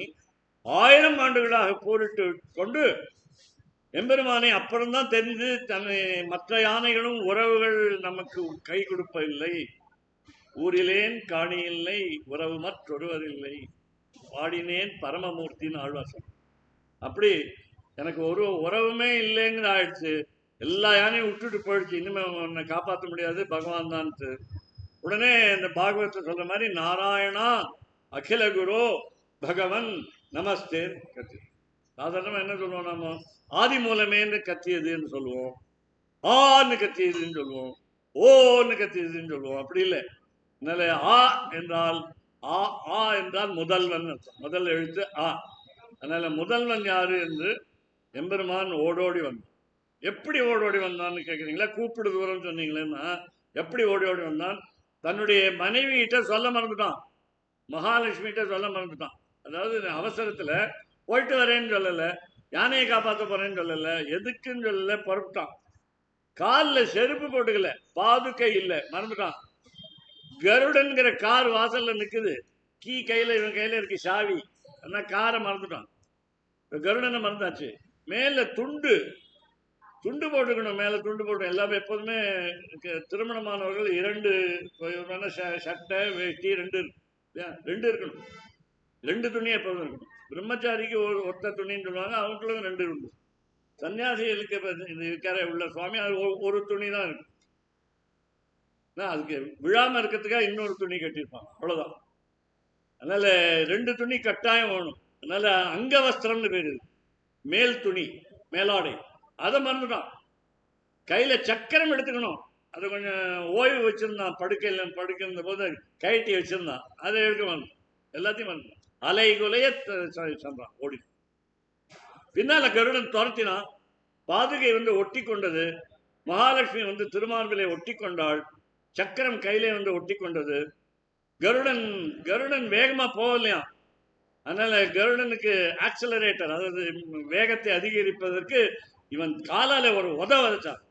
1000 ஆண்டுகளாக போரிட்டு கொண்டு எம்பெருமானை அப்புறம்தான் தெரிந்து தன்னை மற்ற யானைகளும் உறவுகள் நமக்கு கை கொடுப்பதில்லை. ஊரிலேன் காணி இல்லை, உறவு மற்றொருவர் இல்லை, பாடினேன் பரமமூர்த்தின்னு ஆழ்வாசம். அப்படி எனக்கு ஒரு உறவுமே இல்லைங்கிற ஆயிடுச்சு. எல்லா யானையும் விட்டுட்டு போயிடுச்சு, இனிமே உன்னை காப்பாற்ற முடியாது, பகவான் தான். உடனே இந்த பாகவத்தை சொல்ற மாதிரி, நாராயணா அகில குரு பகவன் நமஸ்தே கத்தி. சாதாரணமா என்ன சொல்லுவோம், நம்ம ஆதி மூலமேன்னு கத்தியதுன்னு சொல்லுவோம், ஆன்னு கத்தியதுன்னு சொல்லுவோம், ஓன்னு கத்தியதுன்னு சொல்லுவோம். அப்படி இல்லை, அதனால ஆ என்றால் ஆ ஆ என்றால் முதல்வன் அர்த்தம். முதல் எழுத்து ஆ. அதனால முதல்வன் யாரு என்று எம்பெருமான் ஓடோடி வந்தான். எப்படி ஓடோடி வந்தான்னு கேட்குறீங்களா? கூப்பிடு தூரம் சொன்னீங்களேன்னா எப்படி ஓடி ஓடி வந்தான்? தன்னுடைய மனைவி கிட்ட சொல்ல மறந்துட்டான், மகாலட்சுமி கிட்ட சொல்ல மறந்துட்டான். அதாவது அவசரத்துல போயிட்டு வரேன்னு சொல்லல, யானையை காப்பாற்ற போறேன்னு சொல்லல, எதுக்குன்னு சொல்லல, புறப்பட்டான். காலில் செருப்பு போட்டுக்கல, பாதுகை இல்லை, மறந்துட்டான். கருடன்கிற கார் வாசல்ல நிக்குது, கீ கையில, இவன் கையில இருக்கு சாவி, ஆனா காரை மறந்துட்டான். கருடனை மறந்தாச்சு. மேல துண்டு துண்டு போட்டுக்கணும், மேல துண்டு போட்டு எல்லாமே. எப்போதுமே திருமணமானவர்கள் இரண்டு சட்டை வேஷ்டி ரெண்டு ரெண்டு இருக்கணும், ரெண்டு துணி எப்போதும் இருக்கணும். பிரம்மச்சாரிக்கு ஒத்த துணின்னு சொல்லுவாங்க, அவங்களுக்கும் ரெண்டு உண்டு. சன்னியாசிகளுக்கு இருக்கிற உள்ள சுவாமி அது ஒரு துணி தான் இருக்கும். அதுக்கு விழாம இருக்கிறதுக்காக இன்னொரு துணி கட்டியிருப்பாங்க, அவ்வளவுதான். அதனால ரெண்டு துணி கட்டாயம் வேணும். அதனால அங்க வஸ்திரம்னு பேரு, மேல் துணி, மேலாடை, அதை மறந்துட்டான். கையில சக்கரம் எடுத்துக்கணும், அதை கொஞ்சம் ஓய்வு வச்சிருந்தான், படுக்கிற போது கைட்டி வச்சிருந்தான், அதை எடுக்க மறந்து, எல்லாத்தையும் மறந்துட்டான். அலை குலைய சொல்றான் ஓடி. பின்னால கருடன் துரத்தினான். பாதுகை ஒட்டி கொண்டது, மகாலட்சுமி திருமார்பிலை ஒட்டி கொண்டாள், சக்கரம் கையிலே ஒட்டி கொண்டது. கருடன் வேகமா போகலையா, அதனால கருடனுக்கு ஆக்சலரேட்டர், அதாவது வேகத்தை அதிகரிப்பதற்கு இவன் காலால ஒரு உதவச்சான்.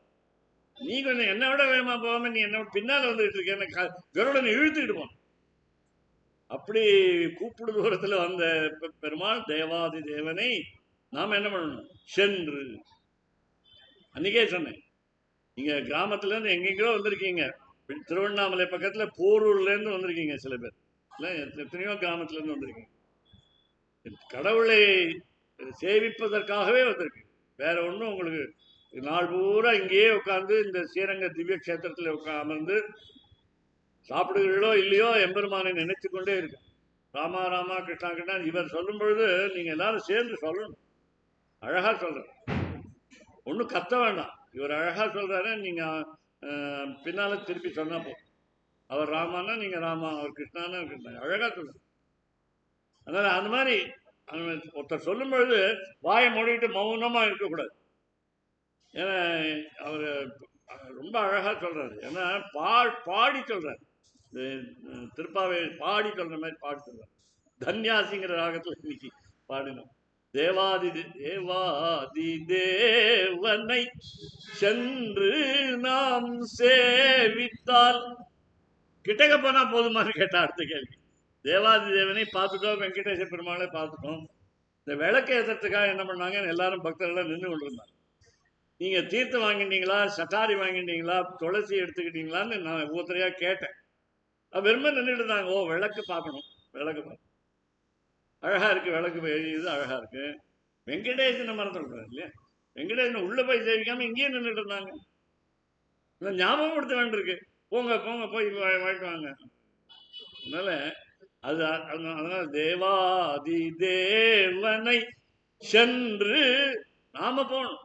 நீ கொஞ்சம் என்னை விட வேகமா போகாம நீ என்ன பின்னால வந்துட்டு இருக்க, கருடன் இழுத்துக்கிட்டு போன. அப்படி கூப்பிடு தூரத்துல வந்த பெருமாள் தேவாதி தேவனை நாம் என்ன பண்ணணும்? சென்று. அன்னைக்கே சொன்னேன், நீங்க கிராமத்துல இருந்து எங்கெங்கோ வந்திருக்கீங்க, திருவண்ணாமலை பக்கத்துல போரூர்ல இருந்து வந்திருக்கீங்க, சில பேர் எத்தனையோ கிராமத்துல இருந்து வந்திருக்கீங்க. கடவுளை சேவிப்பதற்காகவே வந்திருக்கு, வேற ஒன்றும் உங்களுக்கு. நாள் பூரா இங்கேயே உட்கார்ந்து இந்த ஸ்ரீரங்க திவ்ய கஷேத்திரத்தில் அமர்ந்து சாப்பிடுகிறீர்களோ இல்லையோ எம்பெருமானை நினைத்து கொண்டே இருக்கு. ராமா ராமா கிருஷ்ணா கிருஷ்ணா இவர் சொல்லும் பொழுது நீங்க எல்லாரும் சேர்ந்து சொல்லணும். அழகா சொல்ற, ஒன்றும் கத்த வேண்டாம். இவர் அழகா சொல்றாரு, நீங்க பின்னால திருப்பி சொன்னா போ. அவர் ராமானா நீங்க ராமா, அவர் கிருஷ்ணானா கிருஷ்ணா, அழகா சொல்ற. அதனால அந்த மாதிரி ஒருத்தர் சொல்லும் பொழுது வாயை மூடிட்டு மௌனமா இருக்கக்கூடாது. ஏன்னா அவர் ரொம்ப அழகா சொல்றாரு. ஏன்னா பாடி சொல்றாரு, திருப்பாவை பாடி சொல்ற மாதிரி பாடி சொல்றாரு. தன்யாசிங்கிற ராகத்துல இன்னைக்கு பாடினோம். தேவாதி தேவனை சென்று நாம் சேவித்தால், கிட்டக்க போனா போதுமானு கேட்டா அடுத்த கேள்வி. தேவாதி தேவனை பார்த்துட்டோம், வெங்கடேச பெருமாளை பார்த்துட்டோம். இந்த விளக்கு ஏற்றத்துக்காக என்ன பண்ணாங்க, எல்லாரும் பக்தர்கள் நின்று கொண்டிருந்தாங்க. நீங்க தீர்த்தம் வாங்கிட்டீங்களா, சட்டாரி வாங்கிட்டீங்களா, துளசி எடுத்துக்கிட்டீங்களான்னு நான் ஒவ்வொருத்தரையா கேட்டேன். வெறுமை நின்றுட்டு இருந்தாங்க. ஓ விளக்கு பார்க்கணும், விளக்கு பார்க்கணும், அழகா இருக்கு, விளக்கு எழுதியது அழகா இருக்கு. வெங்கடேசனை மறந்துடுறாரு இல்லையா, வெங்கடேசனை உள்ள போய் சேவிக்காம இங்கேயே நின்றுட்டு இருந்தாங்க. ஞாபகப்படுத்த வேண்டியிருக்கு, போங்க போங்க போய் வாங்கிட்டு வாங்க. அதனால அதனால தேவாதி தேவனை சென்று நாம போகணும்,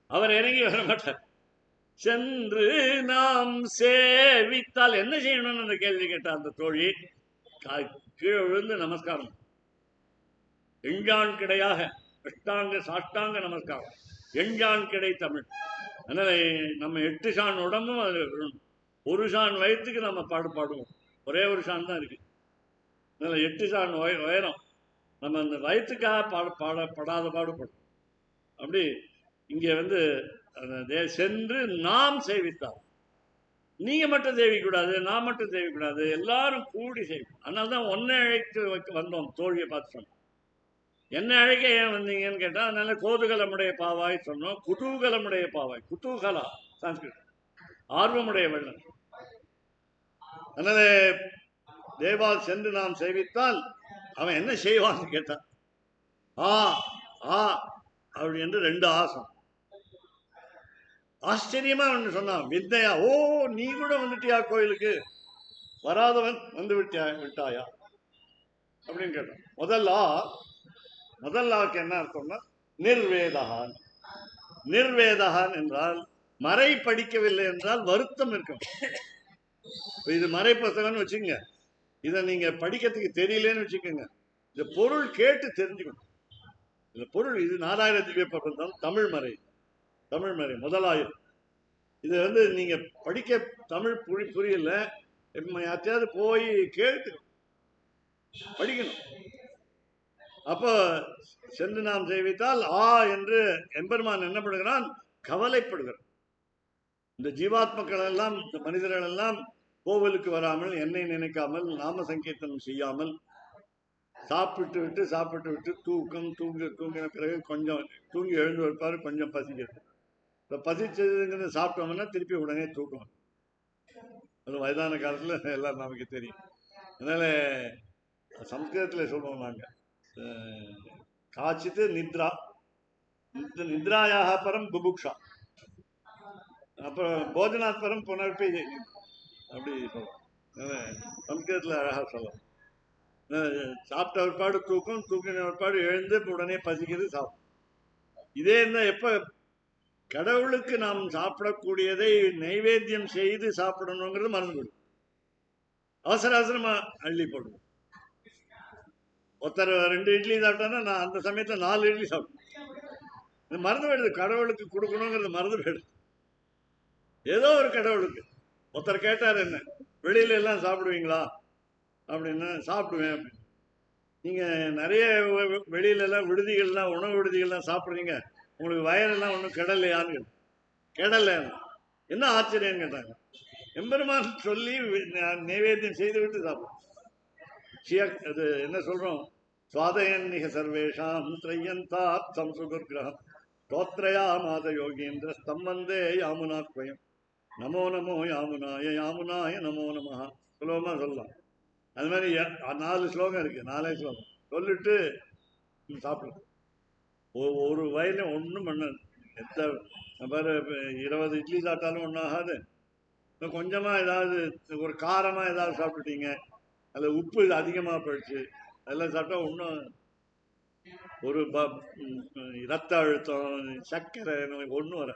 அவர் இறங்கி வர மாட்டார். சென்று நாம் சேவித்தால் என்ன செய்யணும்னு அந்த கேள்வி கேட்டார் அந்த தோழி. கீழே விழுந்து நமஸ்காரம், எஞ்சான் கிடையாக அஷ்டாங்க சாஷ்டாங்க நமஸ்காரம், எஞ்சான் கிடை தமிழ். அதனால நம்ம 8 சான் உடம்பும் அதில் விழணும். ஒரு சான் வயத்துக்கு நம்ம பாடுவோம், ஒரே ஒரு சான் தான் இருக்கு. அதனால 8 சான் உயரம் நம்ம அந்த வயத்துக்காக படாத பாடுபடும். அப்படி இங்கே சென்று நாம் சேவித்தார். நீங்க மட்டும் சேவிக்கூடாது, நான் மட்டும் சேவிக்கூடாது, எல்லாரும் கூடி சேவிக்கும். அதனால தான் ஒன்னை அழைத்து வந்தோம். தோழியை பார்த்து சொன்னோம், என்ன அழைக்க ஏன் வந்தீங்கன்னு கேட்டா, அதனால கோதுகலமுடைய பாவாய் சொன்னோம். குதூகலமுடைய பாவாய், குதூகலா சான்ஸ்கிரிட், ஆர்வமுடைய வெள்ளம். அதனால தேவா சென்று நாம் சேவித்தால் அவன் என்ன செய்வான்னு கேட்டான். ஆ ஆ அப்படி என்று 2 ஆசம். ஆச்சரியமா ஒன்று சொன்னான், வித்தையா, ஓ நீ கூட வந்துட்டியா கோயிலுக்கு, வராதவன் வந்து விட்டாயா அப்படின்னு கேட்டான். முதல்லாவுக்கு என்ன அர்த்தம்னா நிர்வேதகான். நிர்வேதகான் என்றால் மறை படிக்கவில்லை என்றால் வருத்தம் இருக்கும். இது மறை புத்தகம்னு வச்சுக்கோங்க. இதை நீங்க படிக்கிறதுக்கு தெரியலன்னு வச்சுக்கோங்க, இந்த பொருள் கேட்டு தெரிஞ்சுக்கணும். இந்த பொருள் இது நாலாயிர திவ்ய பிரபந்தம் தமிழ் மறை, தமிழ் மறை முதலாயிரம். இது நீங்க படிக்க தமிழ் புரியல, யார்த்தையாவது போய் கேட்டு படிக்கணும். அப்போ சென்று நாம் சேவித்தால் என்று எம்பெருமான் என்ன பண்ணுகிறான்? கவலைப்படுகிறான். இந்த ஜீவாத்மக்கள் எல்லாம், இந்த மனிதர்கள் எல்லாம் கோவிலுக்கு வராமல், என்னை நினைக்காமல், நாம சங்கீர்த்தனம் செய்யாமல், சாப்பிட்டு விட்டு தூங்கின பிறகு கொஞ்சம் தூங்கி எழுந்து வைப்பாரு, கொஞ்சம் பசிக்கிறது. இப்போ பசிச்சதுங்கிறது சாப்பிட்டோம்னா திருப்பி உடனே தூக்கம். அது வயதான காலத்துல எல்லாம் நமக்கு தெரியும். அதனால சம்ஸ்கிருதத்தில் சொல்லுவோம் நாங்கள், காச்சித்து நித்ரா, நித்ராயாக பரம் புபுக்ஷா, அப்புறம் போஜனாத் பரம் புனர்பி, அப்படி சொல்லுவோம். சம்ஸ்கிருதத்தில் அழகாக சொல்லலாம். சாப்பிட்ட ஒருபாடு தூக்கம், தூக்கின ஒருபாடு எழுந்து உடனே பசிக்கிறது, சாப்பிடும். இதே இருந்தால் எப்போ கடவுளுக்கு நாம் சாப்பிடக்கூடியதை நைவேத்தியம் செய்து சாப்பிடணுங்கிறது மறந்து போடும். அவசர அவசரமா அள்ளி போடுவோம். ஒருத்தர் 2 இட்லி சாப்பிட்டான்னா நான் அந்த சமயத்தில் 4 இட்லி சாப்பிடுவேன். மறந்து போயிடுது, கடவுளுக்கு கொடுக்கணுங்கிறது மறந்து போயிடுது. ஏதோ ஒரு கடவுளுக்கு. ஒருத்தர் கேட்டார், என்ன வெளியில எல்லாம் சாப்பிடுவீங்களா அப்படின்னு. சாப்பிடுவேன் அப்படின்னு. நீங்க நிறைய வெளியில எல்லாம் விடுதிகள்லாம், உணவு விடுதிகள்லாம் சாப்பிட்றீங்க, உங்களுக்கு வயரெல்லாம் ஒன்றும் கெடலையான்னு. கெடல, என்ன ஆச்சரியன்னு கேட்டாங்க. எம்பெருமான் சொல்லி நைவேத்தியம் செய்து விட்டு சாப்பிடும். அது என்ன சொல்றோம்? சுவாதயன்னிக சர்வேஷாம் திரையந்தார்த்தம் சுகுர்கிரகம் தோத்ரயா மாத யோகீந்திர ஸ்தம்பந்தே யாமுனாத்வயம் நமோ நமோ யாமுனாய யாமுனாய நமோ நமஹா. சுலபமா சொல்லலாம். அது மாதிரி 4 ஸ்லோகம் இருக்கு, 4 ஸ்லோகம் சொல்லிட்டு சாப்பிடும். ஒரு வயலையும் ஒன்றும் பண்ணாது. பாரு, 20 இட்லி சாப்பிட்டாலும் ஒன்றும் ஆகாது. கொஞ்சமாக ஏதாவது ஒரு காரமாக ஏதாவது சாப்பிட்டுட்டீங்க, அதில் உப்பு அதிகமாக போயிடுச்சு, அதெல்லாம் சாப்பிட்டா ஒன்றும் ஒரு இரத்த அழுத்தம், சர்க்கரை நோய் ஒன்றும் வர.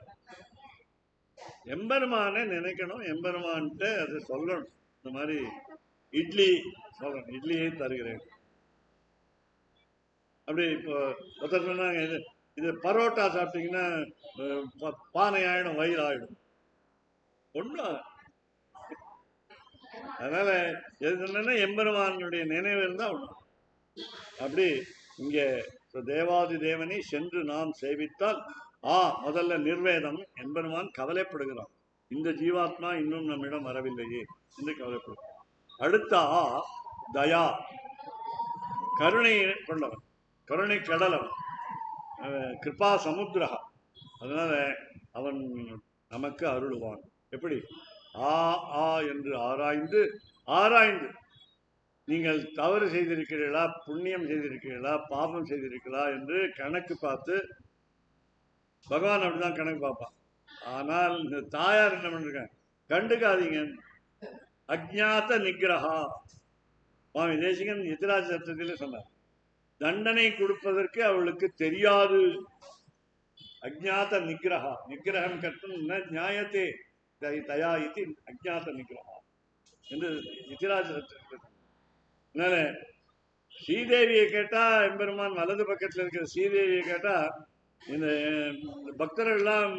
எம்பெருமானை நினைக்கணும், எம்பெருமான்கிட்ட அது சொல்லணும். இந்த மாதிரி இட்லி சொல்லணும், இட்லியை தருகிறேன் அப்படி. இப்போ ஒருத்தர் சொன்னாங்க, இது பரோட்டா சாப்பிட்டீங்கன்னா பானை ஆயிடும், வயிறு ஆயிடும். ஒன்றும். அதனால எது எம்பெருமானுடைய நினைவு இருந்தா ஒண்ணு. அப்படி இங்கே தேவாதி தேவனை சென்று நாம் சேவித்தால் முதல்ல நிர்வேதம். எம்பெருமான் கவலைப்படுகிறான், இந்த ஜீவாத்மா இன்னும் நம்மிடம் வரவில்லையே என்று கவலைப்படுகிறான். அடுத்த தயா, கருணை கொண்டவன், கருணை கடலவன், கிருபா சமுத்திரா. அதனால அவன் நமக்கு அருளுவான். எப்படி? என்று ஆராய்ந்து ஆராய்ந்து நீங்கள் தவறு செய்திருக்கிறீர்களா, புண்ணியம் செய்திருக்கிறீர்களா, பாபம் செய்திருக்கிறீர்களா என்று கணக்கு பார்த்து, பகவான் அப்படிதான் கணக்கு பார்ப்பான். ஆனால் இந்த தாயார் என்ன பண்ணிருக்காங்க? கண்டுக்காதீங்க. அஜ்ஞாத நிகிரகா. சுவாமி தேசிகன் எதிராஜ சட்டத்தில் சொன்னார், தண்டனை கொடுப்பதற்கு அவளுக்கு தெரியாது. அஜ்ஞாத நிகிரகா, நிகிரகம் கட்டும் நியாயத்தே தயா இது அஜ்ஞாத நிகிரகா என்று எதிராஜ சட்டத்தில். அதனால ஸ்ரீதேவியை கேட்டா, எம்பெருமான் வலது பக்கத்தில் இருக்கிற ஸ்ரீதேவியை கேட்டா, இந்த பக்தர்கள் எல்லாம்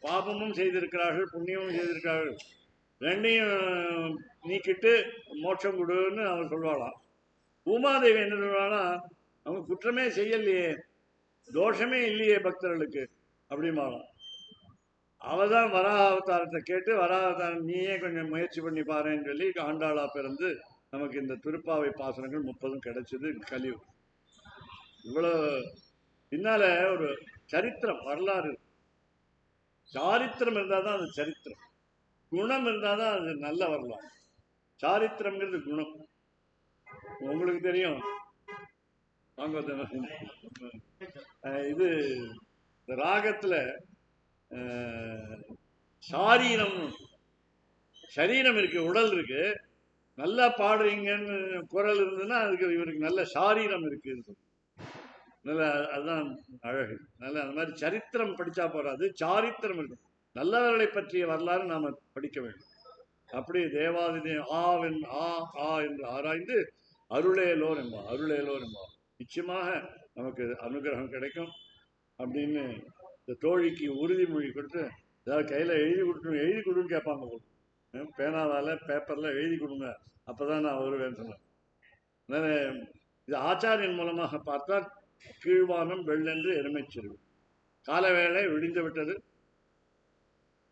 பாபமும் செய்திருக்கிறார்கள், புண்ணியமும் செய்திருக்கிறார்கள், ரெண்டையும் நீக்கிட்டு மோட்சம் கொடுன்னு அவர் சொல்வாளாம். உமாதேவி என்ன சொல்வாளா, அவங்க குற்றமே செய்யலையே, தோஷமே இல்லையே பக்தர்களுக்கு அப்படிமாலாம். அவதான் வராக அவதாரத்தை கேட்டு, வராக அவதாரம் நீயே கொஞ்சம் முயற்சி பண்ணி பாருன்னு சொல்லி ஆண்டாளா பிறந்து நமக்கு இந்த திருப்பாவை பாசனங்கள் 30 கிடைச்சது. கலியுகம் இவ்வளவு பின்னால ஒரு சரித்திரம், வரலாறு, சாரித்திரம் இருந்தாதான் அது சரித்திரம், குணம் இருந்தாதான் அது நல்ல வரலாறு. சாரித்திரம்ங்கிறது குணம். உங்களுக்கு தெரியும், இது ராகத்துல சாரீரம், சரீரம் இருக்கு, உடல் இருக்கு, நல்லா பாடுறீங்கன்னு குரல் இருந்ததுன்னா அதுக்கு இவருக்கு நல்ல சாரீரம் இருக்கு. நல்ல, அதுதான் அழகு. நல்ல அந்த மாதிரி சரித்திரம் படிச்சா போறாது, சாரித்திரம் இருக்கு. நல்லவர்களை பற்றிய வரலாறு நாம படிக்க வேண்டும். அப்படி தேவாதி ஆவென் ஆ ஆ என்று ஆராய்ந்து அருளேலோர் என்பார். அருளேலோர் என்பார். நிச்சயமாக நமக்கு அனுகிரகம் கிடைக்கும் அப்படின்னு இந்த தோழிக்கு உறுதிமொழி கொடுத்து, ஏதாவது கையில் எழுதி கொடுக்கணும், எழுதி கொடுன்னு கேட்பாங்க. பேனாவால் பேப்பரில் எழுதி கொடுங்க, அப்போதான் நான் வருவேன்னு சொன்னேன். அதனால இது ஆச்சாரியன் மூலமாக பார்த்தால் கீழ்வானம் வெள்ளென்று எருமைச்சிறு கால வேளை விடிந்து விட்டது.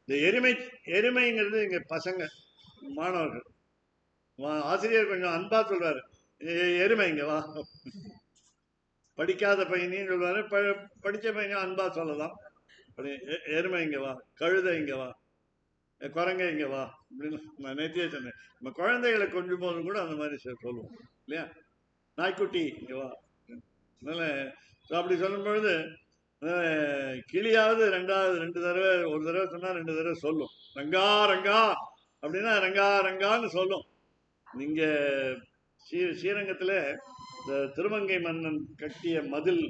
இந்த எருமைங்கிறது இங்க பசங்க மாணவர்கள். ஆசிரியர் கொஞ்சம் அன்பா சொல்றாரு, எருமை இங்க வா. படிக்காத பையனையும் சொல்றாரு, படிச்ச பையனும் அன்பா சொல்லலாம். எருமை இங்க வா, கழுதை இங்க வா, குரங்கை இங்க வா அப்படின்னு நான் நேத்தியே சொன்னேன். நம்ம குழந்தைகளை கொஞ்சம் போது கூட அந்த மாதிரி சொல்லுவோம் இல்லையா, நாய்க்குட்டி இங்க வா. அதனால அப்படி சொல்லும் பொழுது கிளியாவது ரெண்டு தடவை, ஒரு தடவை சொன்னா 2 தடவை சொல்லும். ரங்கா ரங்கா அப்படின்னா ரங்கா ரங்கான்னு சொல்லும். நீங்க ஸ்ரீரங்கத்துல இந்த திருமங்கை மன்னன் கட்டிய மதில்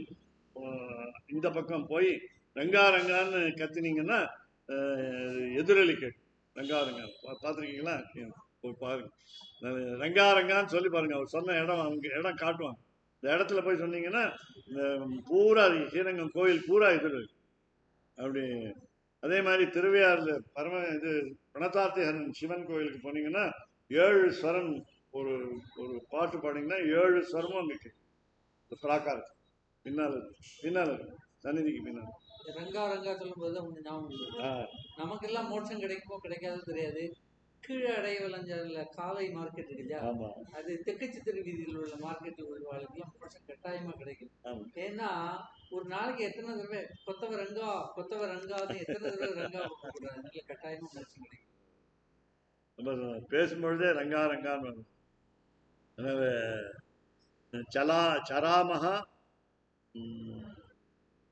இந்த பக்கம் போய் ரங்கா ரங்கான்னு கத்தினீங்கன்னா எதிரொலி கேட்கும். ரங்கா ரங்கா பார்த்துருக்கீங்களா? பாருங்க, ரங்கா ரங்கான்னு சொல்லி பாருங்க. அவர் சொன்ன இடம், அவங்க இடம் காட்டுவாங்க. இந்த இடத்துல போய் சொன்னீங்கன்னா பூரா ஸ்ரீரங்கம் கோயில் பூரா எதிரொலி. அப்படி அதே மாதிரி திருவையாறுல இது பிரணதார்த்திஹரன் சிவன் கோயிலுக்கு போனீங்கன்னா 7 ஸ்வரம் ஒரு ஒரு பாட்டு பாடிங்கன்னா 7 ஸ்வரமும் அங்கே பிராக்காரம் பின்னால் சந்நிதிக்கு பின்னால். ரங்கா ரங்கா சொல்லும் போது நமக்கு எல்லாம் மோட்சம் கிடைக்குமோ கிடைக்காது தெரியாது. கீழே அடைய விளைஞ்ச காலை மார்க்கெட் இருக்கு இல்லையா, அது தெற்கு சித்திர வீதியில் உள்ள மார்க்கெட்டில் உள்ள வாழ்க்கைலாம் மோட்சம் கட்டாயமா கிடைக்கும். ஏன்னா ஒரு நாளைக்கு எத்தனை தடவை கொத்தவ ரங்கான்னு எத்தனை தடவை ரங்கா கூடாது, கட்டாயமா மோட்சம் கிடைக்கும். பேசும்பொழுதே ரங்கா ரங்கான்னு வரும். சராமகா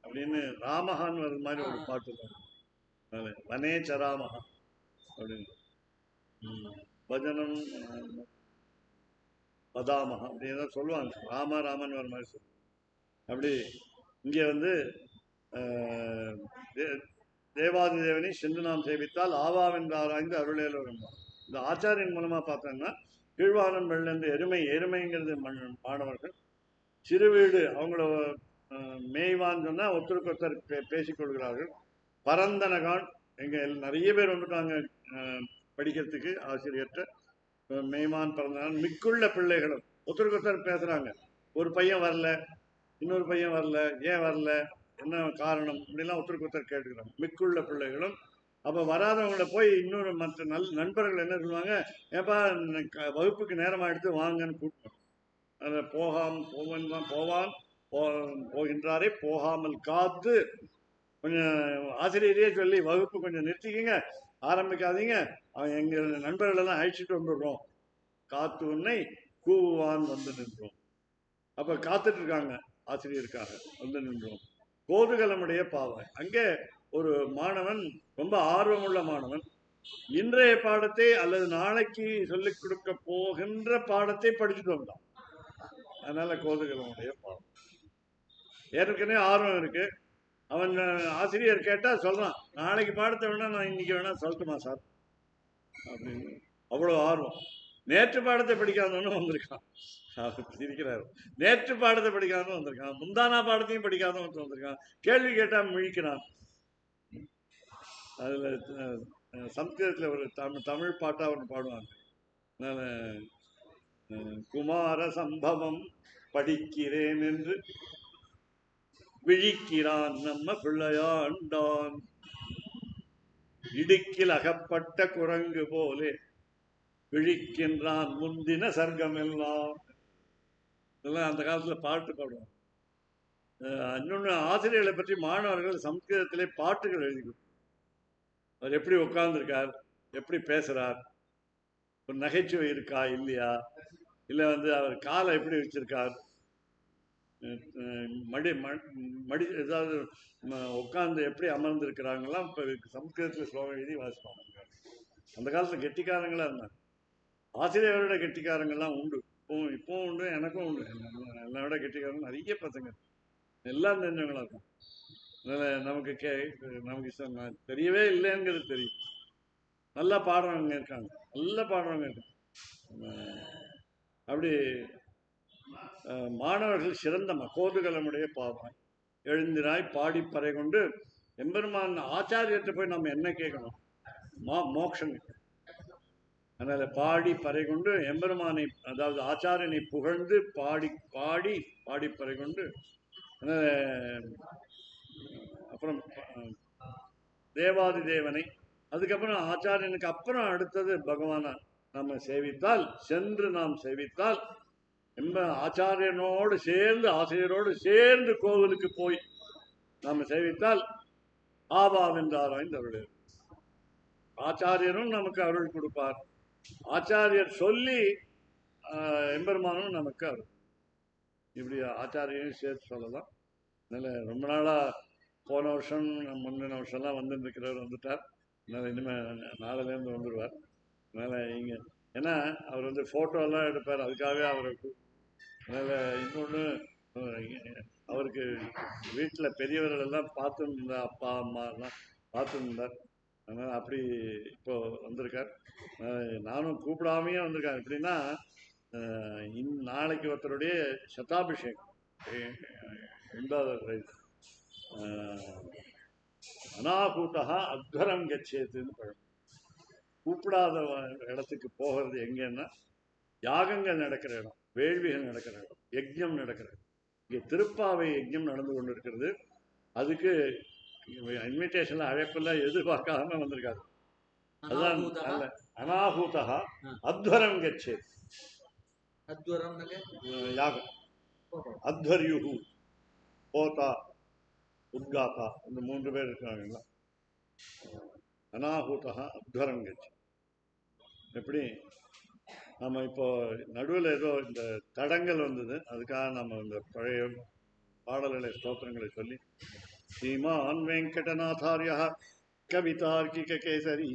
அப்படின்னு ராமஹான்னு வர்ற மாதிரி ஒரு பாட்டு வரும். வனே சராமகா அப்படின்னு பஜனம் பதாமகா அப்படின்னு சொல்லுவாங்க. ராமன் வர மாதிரி சொல்லுவாங்க. அப்படி இங்கே தேவாதி தேவனை சென்று நாம் சேவித்தால் ஆவாவென்று ஆராய்ந்து அருளேலோர் என்பார். இந்த ஆச்சாரியின் மூலமா பார்த்தோம்னா கீழ்வானம் வெள்ளென்று எருமைங்கிறது மாணவர்கள். சிறு வீடு அவங்கள மேய்வான்னு சொன்னா ஒருத்தருக்கொருத்தர் பேசிக்கொள்கிறார்கள். பரந்தனகான் எங்க நிறைய பேர் வந்துட்டாங்க படிக்கிறதுக்கு ஆசிரியர்கிட்ட. மேய்மான் பரந்தனகான் மிக்குள்ள பிள்ளைகளும் ஒருத்தருக்கொருத்தர் பேசுறாங்க. ஒரு பையன் வரல, இன்னொரு பையன் வரல, ஏன் வரல, என்ன காரணம் அப்படிலாம் ஒருத்தருக்கு ஒருத்தர் கேட்டுக்கிறாங்க. மிக்குள்ள பிள்ளைகளும். அப்போ வராதவங்களை போய் இன்னொரு மற்ற நண்பர்கள் என்ன சொல்லுவாங்க, ஏப்பா வகுப்புக்கு நேரமாக எடுத்து வாங்கன்னு கூப்பிட்டோம். அதில் போகின்றாரே போகாமல் காத்து கொஞ்சம் ஆசிரியரே சொல்லி வகுப்பு கொஞ்சம் நிறுத்திக்கிங்க, ஆரம்பிக்காதீங்க, அவன் எங்கள் நண்பர்களெல்லாம் அழைச்சிட்டு வந்துடுறோம், காத்து உன்னை கூவான் வந்து நின்றோம். அப்போ காத்துட்டு இருக்காங்க ஆசிரியருக்காக, வந்து நின்றோம். கோதுகலமுடைய பாவாய். அங்கே ஒரு மாணவன், ரொம்ப ஆர்வமுள்ள மாணவன், இன்றைய பாடத்தை அல்லது நாளைக்கு சொல்லிக் கொடுக்க போகின்ற பாடத்தை படிச்சுட்டு வந்தான். அதனால கோதுகலமுடைய பாவம். ஏற்கனவே ஆர்வம் இருக்கு. அவன் ஆசிரியர் கேட்டா சொல்றான், நாளைக்கு பாடத்தை வேணா நான் இன்னைக்கு வேணா சொல்லட்டுமா சார் அப்படின்னு. அவ்வளவு ஆர்வம். நேற்று பாடத்தை படிக்காதவனும் வந்திருக்கான். சிரிக்கிறாரு. நேற்று பாடத்தை படிக்காதவன் வந்திருக்கான், முந்தானா பாடத்தையும் படிக்காதவன் வந்திருக்கான். கேள்வி கேட்டா முழிக்கிறான். அதுல சம்ஸ்கிருதத்துல ஒரு தமிழ் பாட்டா ஒன்று பாடுவாங்க. குமார சம்பவம் படிக்கிறேன் என்று விழிக்கிறான் நம்ம பிள்ளையாண்டான், இடுக்கில் அகப்பட்ட குரங்கு போலே விழிக்கின்றான் முந்தின சர்க்கம் எல்லாம். இதெல்லாம் அந்த காலத்துல பாட்டு பாடுவாங்க. இன்னொன்று, ஆசிரியர்களை பற்றி மாணவர்கள் சம்ஸ்கிருதத்திலே பாட்டுகள் எழுதி கொடுத்தார். அவர் எப்படி உட்கார்ந்துருக்கார், எப்படி பேசுறார், ஒரு நகைச்சுவை இருக்கா இல்லையா, இல்லை அவர் காலை எப்படி வச்சிருக்கார், மடி ஏதாவது உட்கார்ந்து எப்படி அமர்ந்திருக்கிறாங்கலாம் இப்போ சம்ஸ்கிருதத்தில் ஸ்லோகம் எழுதி வாசிப்பாங்க. அந்த காலத்தில் கெட்டிக்காரங்களாக இருந்தாங்க. ஆசிரியரோட கெட்டிக்காரங்கள்லாம் உண்டு, இப்பவும் உண்டு, எனக்கும் உண்டு. என்னோட கெட்டிக்காரங்க நிறைய பசங்க எல்லாம் தெரிஞ்சவங்களா இருக்கும். அதனால நமக்கு தெரியவே இல்லைங்கிறது தெரியும். நல்லா பாடுறவங்க இருக்காங்க, நல்லா பாடுறவங்க இருக்காங்க. அப்படி மாணவர்கள் சிறந்த கோதுகலமுடைய பாவம் எழுந்தினாய் பாடிப்பறை கொண்டு எம்பெருமான் ஆச்சாரியத்தை போய் நம்ம என்ன கேட்கணும்? மோட்சம். அதனால பாடி பறை கொண்டு எம்பெருமானை, அதாவது ஆச்சாரியனை புகழ்ந்து பாடி பாடி பாடிப்பறை கொண்டு, அப்புறம் தேவாதி தேவனை, அதுக்கப்புறம் ஆச்சாரியனுக்கு அப்புறம் அடுத்தது பகவானை நம்ம சேவித்தால், சென்று நாம் சேவித்தால், ஆச்சாரியனோடு சேர்ந்து ஆசிரியரோடு சேர்ந்து கோவிலுக்கு போய் நாம் சேவித்தால் ஆபாவென்றாராய்ந்து அருள். ஆச்சாரியரும் நமக்கு அருள் கொடுப்பார், ஆச்சாரியர் சொல்லி எம்பெருமானும் நமக்கு அருள். இப்படி ஆச்சாரியரையும் சேர்த்து சொல்லலாம். அதனால் ரொம்ப நாளாக போன வருஷம் முந்தின வருஷம்லாம் வந்துருக்கிறவர் வந்துட்டார். அதனால் இனிமேல் நாளிலேருந்து வந்துடுவார். அதனால் இங்கே ஏன்னா அவர் வந்து ஃபோட்டோலாம் எடுப்பார், அதுக்காகவே அவருக்கு. அதனால் இன்னொன்று, அவருக்கு வீட்டில் பெரியவர்கள் எல்லாம் பார்த்துருந்தார், அப்பா அம்மாலாம் பார்த்துருந்தார். அதனால் அப்படி இப்போ வந்திருக்கார். நானும் கூப்பிடாமையே வந்திருக்கார். எப்படின்னா, நாளைக்கு ஒருத்தருடைய சதாபிஷேகம், 8வது அனாகூட்டா அத்வரம் கச்சேத்துன்னு பழம். கூப்பிடாத இடத்துக்கு போகிறது எங்கன்னா, யாகங்கள் நடக்கிற இடம், வேள்விகள் நடக்கிற இடம், யஜ்ஞம் நடக்கிற இடம். இங்கே திருப்பாவை யஜ்ஞம் நடந்து கொண்டு இருக்கிறது. அதுக்கு இன்விடேஷன்ல அழைப்பெல்லாம் எதிர்பார்க்காம வந்திருக்காரு. அதுதான் அனாகூதா அத்வரம் கச்சேத். யாகம் அத்வர்யுஹு, போதா, உத்காதா, இந்த 3 பேர் இருக்காங்களா. அனாகூதா அத்வரம் கச்சேத். எப்படி நம்ம இப்போ நடுவில் ஏதோ இந்த தடங்கள் வந்தது, அதுக்காக நம்ம இந்த பழைய பாடல்களை ஸ்தோத்திரங்களை சொல்லி, ஸ்ரீமான் வெங்கடநாதார்யா கவிதார்க்கிக கேசரி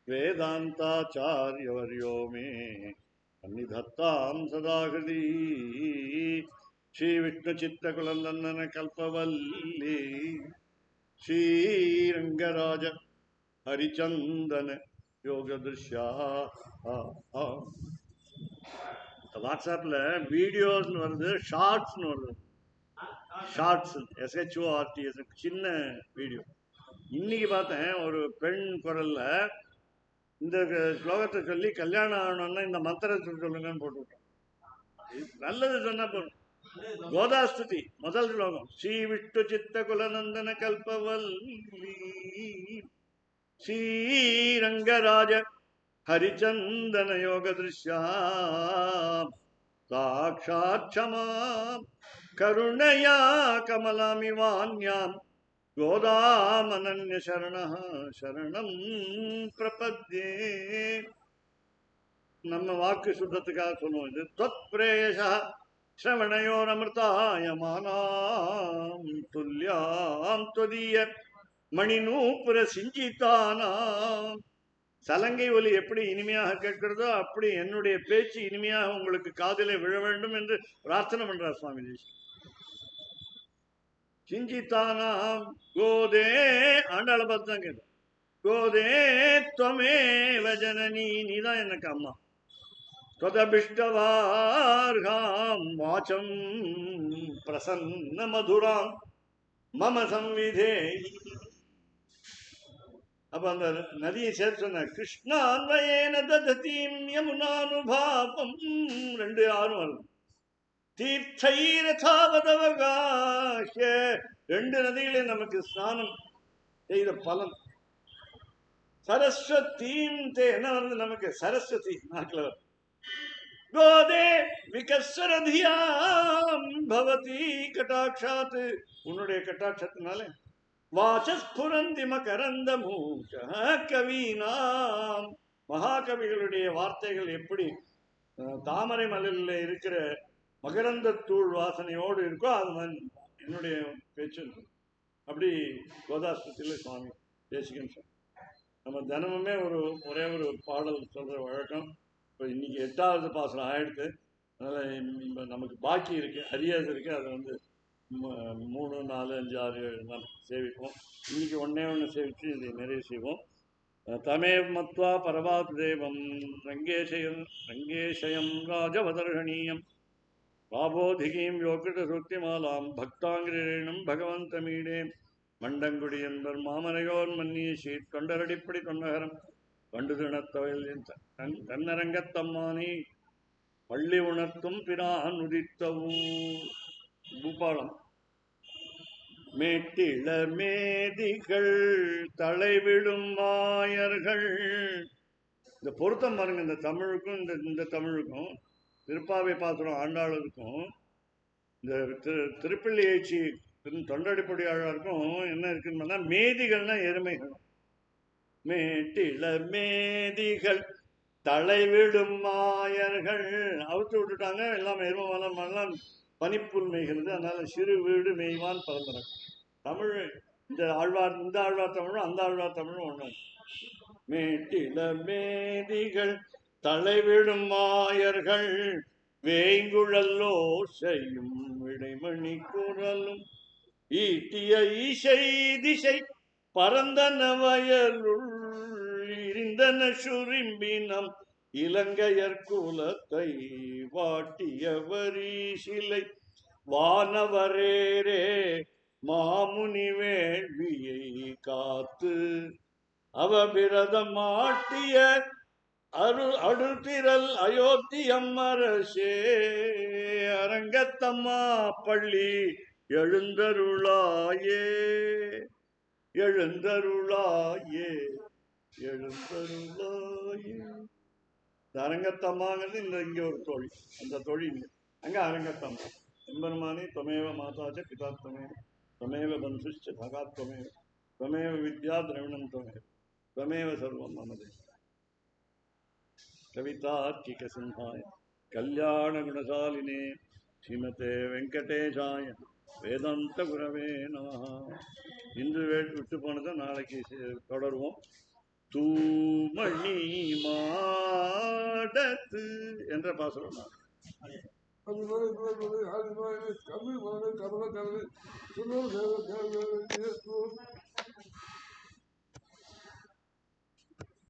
வேதாந்தாச்சார்யவர்யோ மே சந்நிதத்தாம் சதாகிருதி ஸ்ரீ விஷ்ணு சித்தகுலந்தன கல்பவல்லி ஸ்ரீரங்கராஜ ஹரிச்சந்தன யோக திருஷ்யா. வாட்ஸ்அப்ல வீடியோஸ்னு வருது, ஷார்ட்ஸ்னு வருது. ஷார்ட்ஸ், SHORTS, சின்ன வீடியோ. இன்னைக்கு பார்த்தேன், ஒரு பெண் குரல்ல இந்த ஸ்லோகத்தை சொல்லி கல்யாணம் ஆகணும்னா இந்த மந்திரத்தை சொல்லுங்கன்னு போட்டுவிட்டோம். நல்லது சொன்னா போதும். கோதாஸ்துதி முதல் ஸ்லோகம், ஸ்ரீ விஷ்ணு சித்த குலநந்தன கல்பவல்லி ஸ்ரீரங்கராஜ ஹரிச்சந்தன யோக திருஷ்யா சாட்சாட்சமாம் கருணையா கமலாமிவான்யாம் கோதாமனன்ய சரணः சரணம் பிரபத்யே. நம்ம வாக்கு சுத்தத்துக்காக சொல்லுவோம். இது தொத் பிரேயசா ஸ்ரவணயோரமிருதாயமானாம் துல்யாம் தொதிய மணிநூப்புர சிஞ்சித்தானாம். சலங்கை ஒலி எப்படி இனிமையாக கேட்கிறதோ அப்படி என்னுடைய பேச்சு இனிமையாக உங்களுக்கு காதிலே விழ வேண்டும் என்று பிரார்த்தனை பண்றார் சுவாமிஜி. சிஞ்சித்தானாம் கோதே, ஆண்டாள பார்த்து தான் கேட்டேன். கோதே துவமேவ ஜனனி, நீதான் எனக்கு அம்மா. त्वदभिष्टवार्हां वाचं प्रसन्न मधुरां मम संविधेहि. அப்ப அந்த நதியை சேர்த்து சொன்ன, கிருஷ்ணான்வயேன தததீம் யமுனானுபாபம், 2:6 வருது. தீர்த்தைரதாவதவகாஹ்ய, 2 நதிகளே நமக்கு ஸ்நானம் செய்த பலன். சரஸ்வதீம் தே, என்ன வருது நமக்கு? சரஸ்வதி நாக்கில் வருது. கோதே விகஸ்வரதியாம் பவதி கடாட்சாத், உன்னுடைய கட்டாட்சத்தினாலே. வாசஸ்புரந்தி மகரந்த மூஷ கவீனாம், மகாகவிகளுடைய வார்த்தைகள் எப்படி தாமரை மலரில் இருக்கிற மகரந்த தூள் வாசனையோடு இருக்கோ அது மாதிரி என்னுடைய பேச்சு. அப்படி கோதாஸ்துதியில் சுவாமி தேசிகன் சொல். நம்ம தினமுமே ஒரே ஒரு பாடல் சொல்கிற வழக்கம். இப்போ இன்னைக்கு 8வது பாசனம் ஆயிடுத்து. அதனால் இப்போ நமக்கு பாக்கி இருக்குது, அரியாது இருக்குது. அதை வந்து 3, 4, 5, 6, 7 நாள் சேவிப்போம். இன்னைக்கு 1 சேவித்து இதை நிறைவு செய்வோம். தமேவ் மத்வா பரவாத் தேவம் ரங்கேஷயம் ராஜவதர்ஷணீயம் பாபோதிகீம் யோகிருத சுக்திமாலாம் பக்தாங்கிரேணும் பகவந்தமீடே மண்டங்குடி என்பர் மாமரையோர் மன்னிய தொண்டரடிப்படி தொண்டகரம் கண்டு திணத்தவையில் கண்ணரங்கத்தம்மானி பள்ளி உணர்த்தும் பிரான் உதித்தவூர் பூபாலம். மேட்டிள மேதிகள் தலைவிடும் மாயர்கள். இந்த பொருத்தம் பாருங்க, இந்த தமிழுக்கும் இந்த தமிழுக்கும் திருப்பாவை பாத்திரம் ஆண்டாளருக்கும் இந்த திருப்பள்ளி ஏச்சி தொண்டடிப்படியாளருக்கும் என்ன இருக்குன்னு மேதிகள்னா எருமைகள். மேட்டிள மேதிகள் தலைவிடும் மாயர்கள் அவுத்து விட்டுட்டாங்க, எல்லாம் எரும எல்லாம் பனிப்புல் மேய்கிறது. அதனால சிறு வீடு மேய்வான் பரம்பரை. தமிழ் இந்த ஆழ்வார் தமிழும் அந்த ஆழ்வார் தமிழும் ஒன்று. மேட்டில மேதிகள் தலைவிடும் மாயர்கள் வேங்குழல்லோ செய்யும் விடைமணி குரலும் ஈட்டிய ஈசை திசை பரந்தன வயலுள் இருந்தன சுரிம்பினம் இலங்கையர் குலத்தை வாட்டிய வரிசிலை வானவரேரே மாமுனி வேள்வியை காத்து அவபிரதம் மாட்டிய அடுத்திரல் அயோத்தியம் அரசே அரங்கத்தம்மா பள்ளி எழுந்தருளாயே எழுந்தருளாயே எழுந்தருளாயே. அரங்கத்தம்மாங்கிறது இங்க ஒரு தோழி, அந்த தோழி அங்க அரங்கத்தம்மா. எம்பெருமானே त्वमेव माता च पिता त्वमेव त्वमेव बन्धुश्च भगा त्वमेव त्वमेव विद्या द्रविणं त्वमेव त्वमेव सर्वं मम देव. कवितार्किकसिंहाय कल्याणगुणशालिने श्रीमते वेंकटेशाय வேதாந்த குரவே நமஹ. இன்று விட்டு போனதை நாளைக்கு தொடருவோம். தூமணி மாடத்து என்ற பாசுரம்.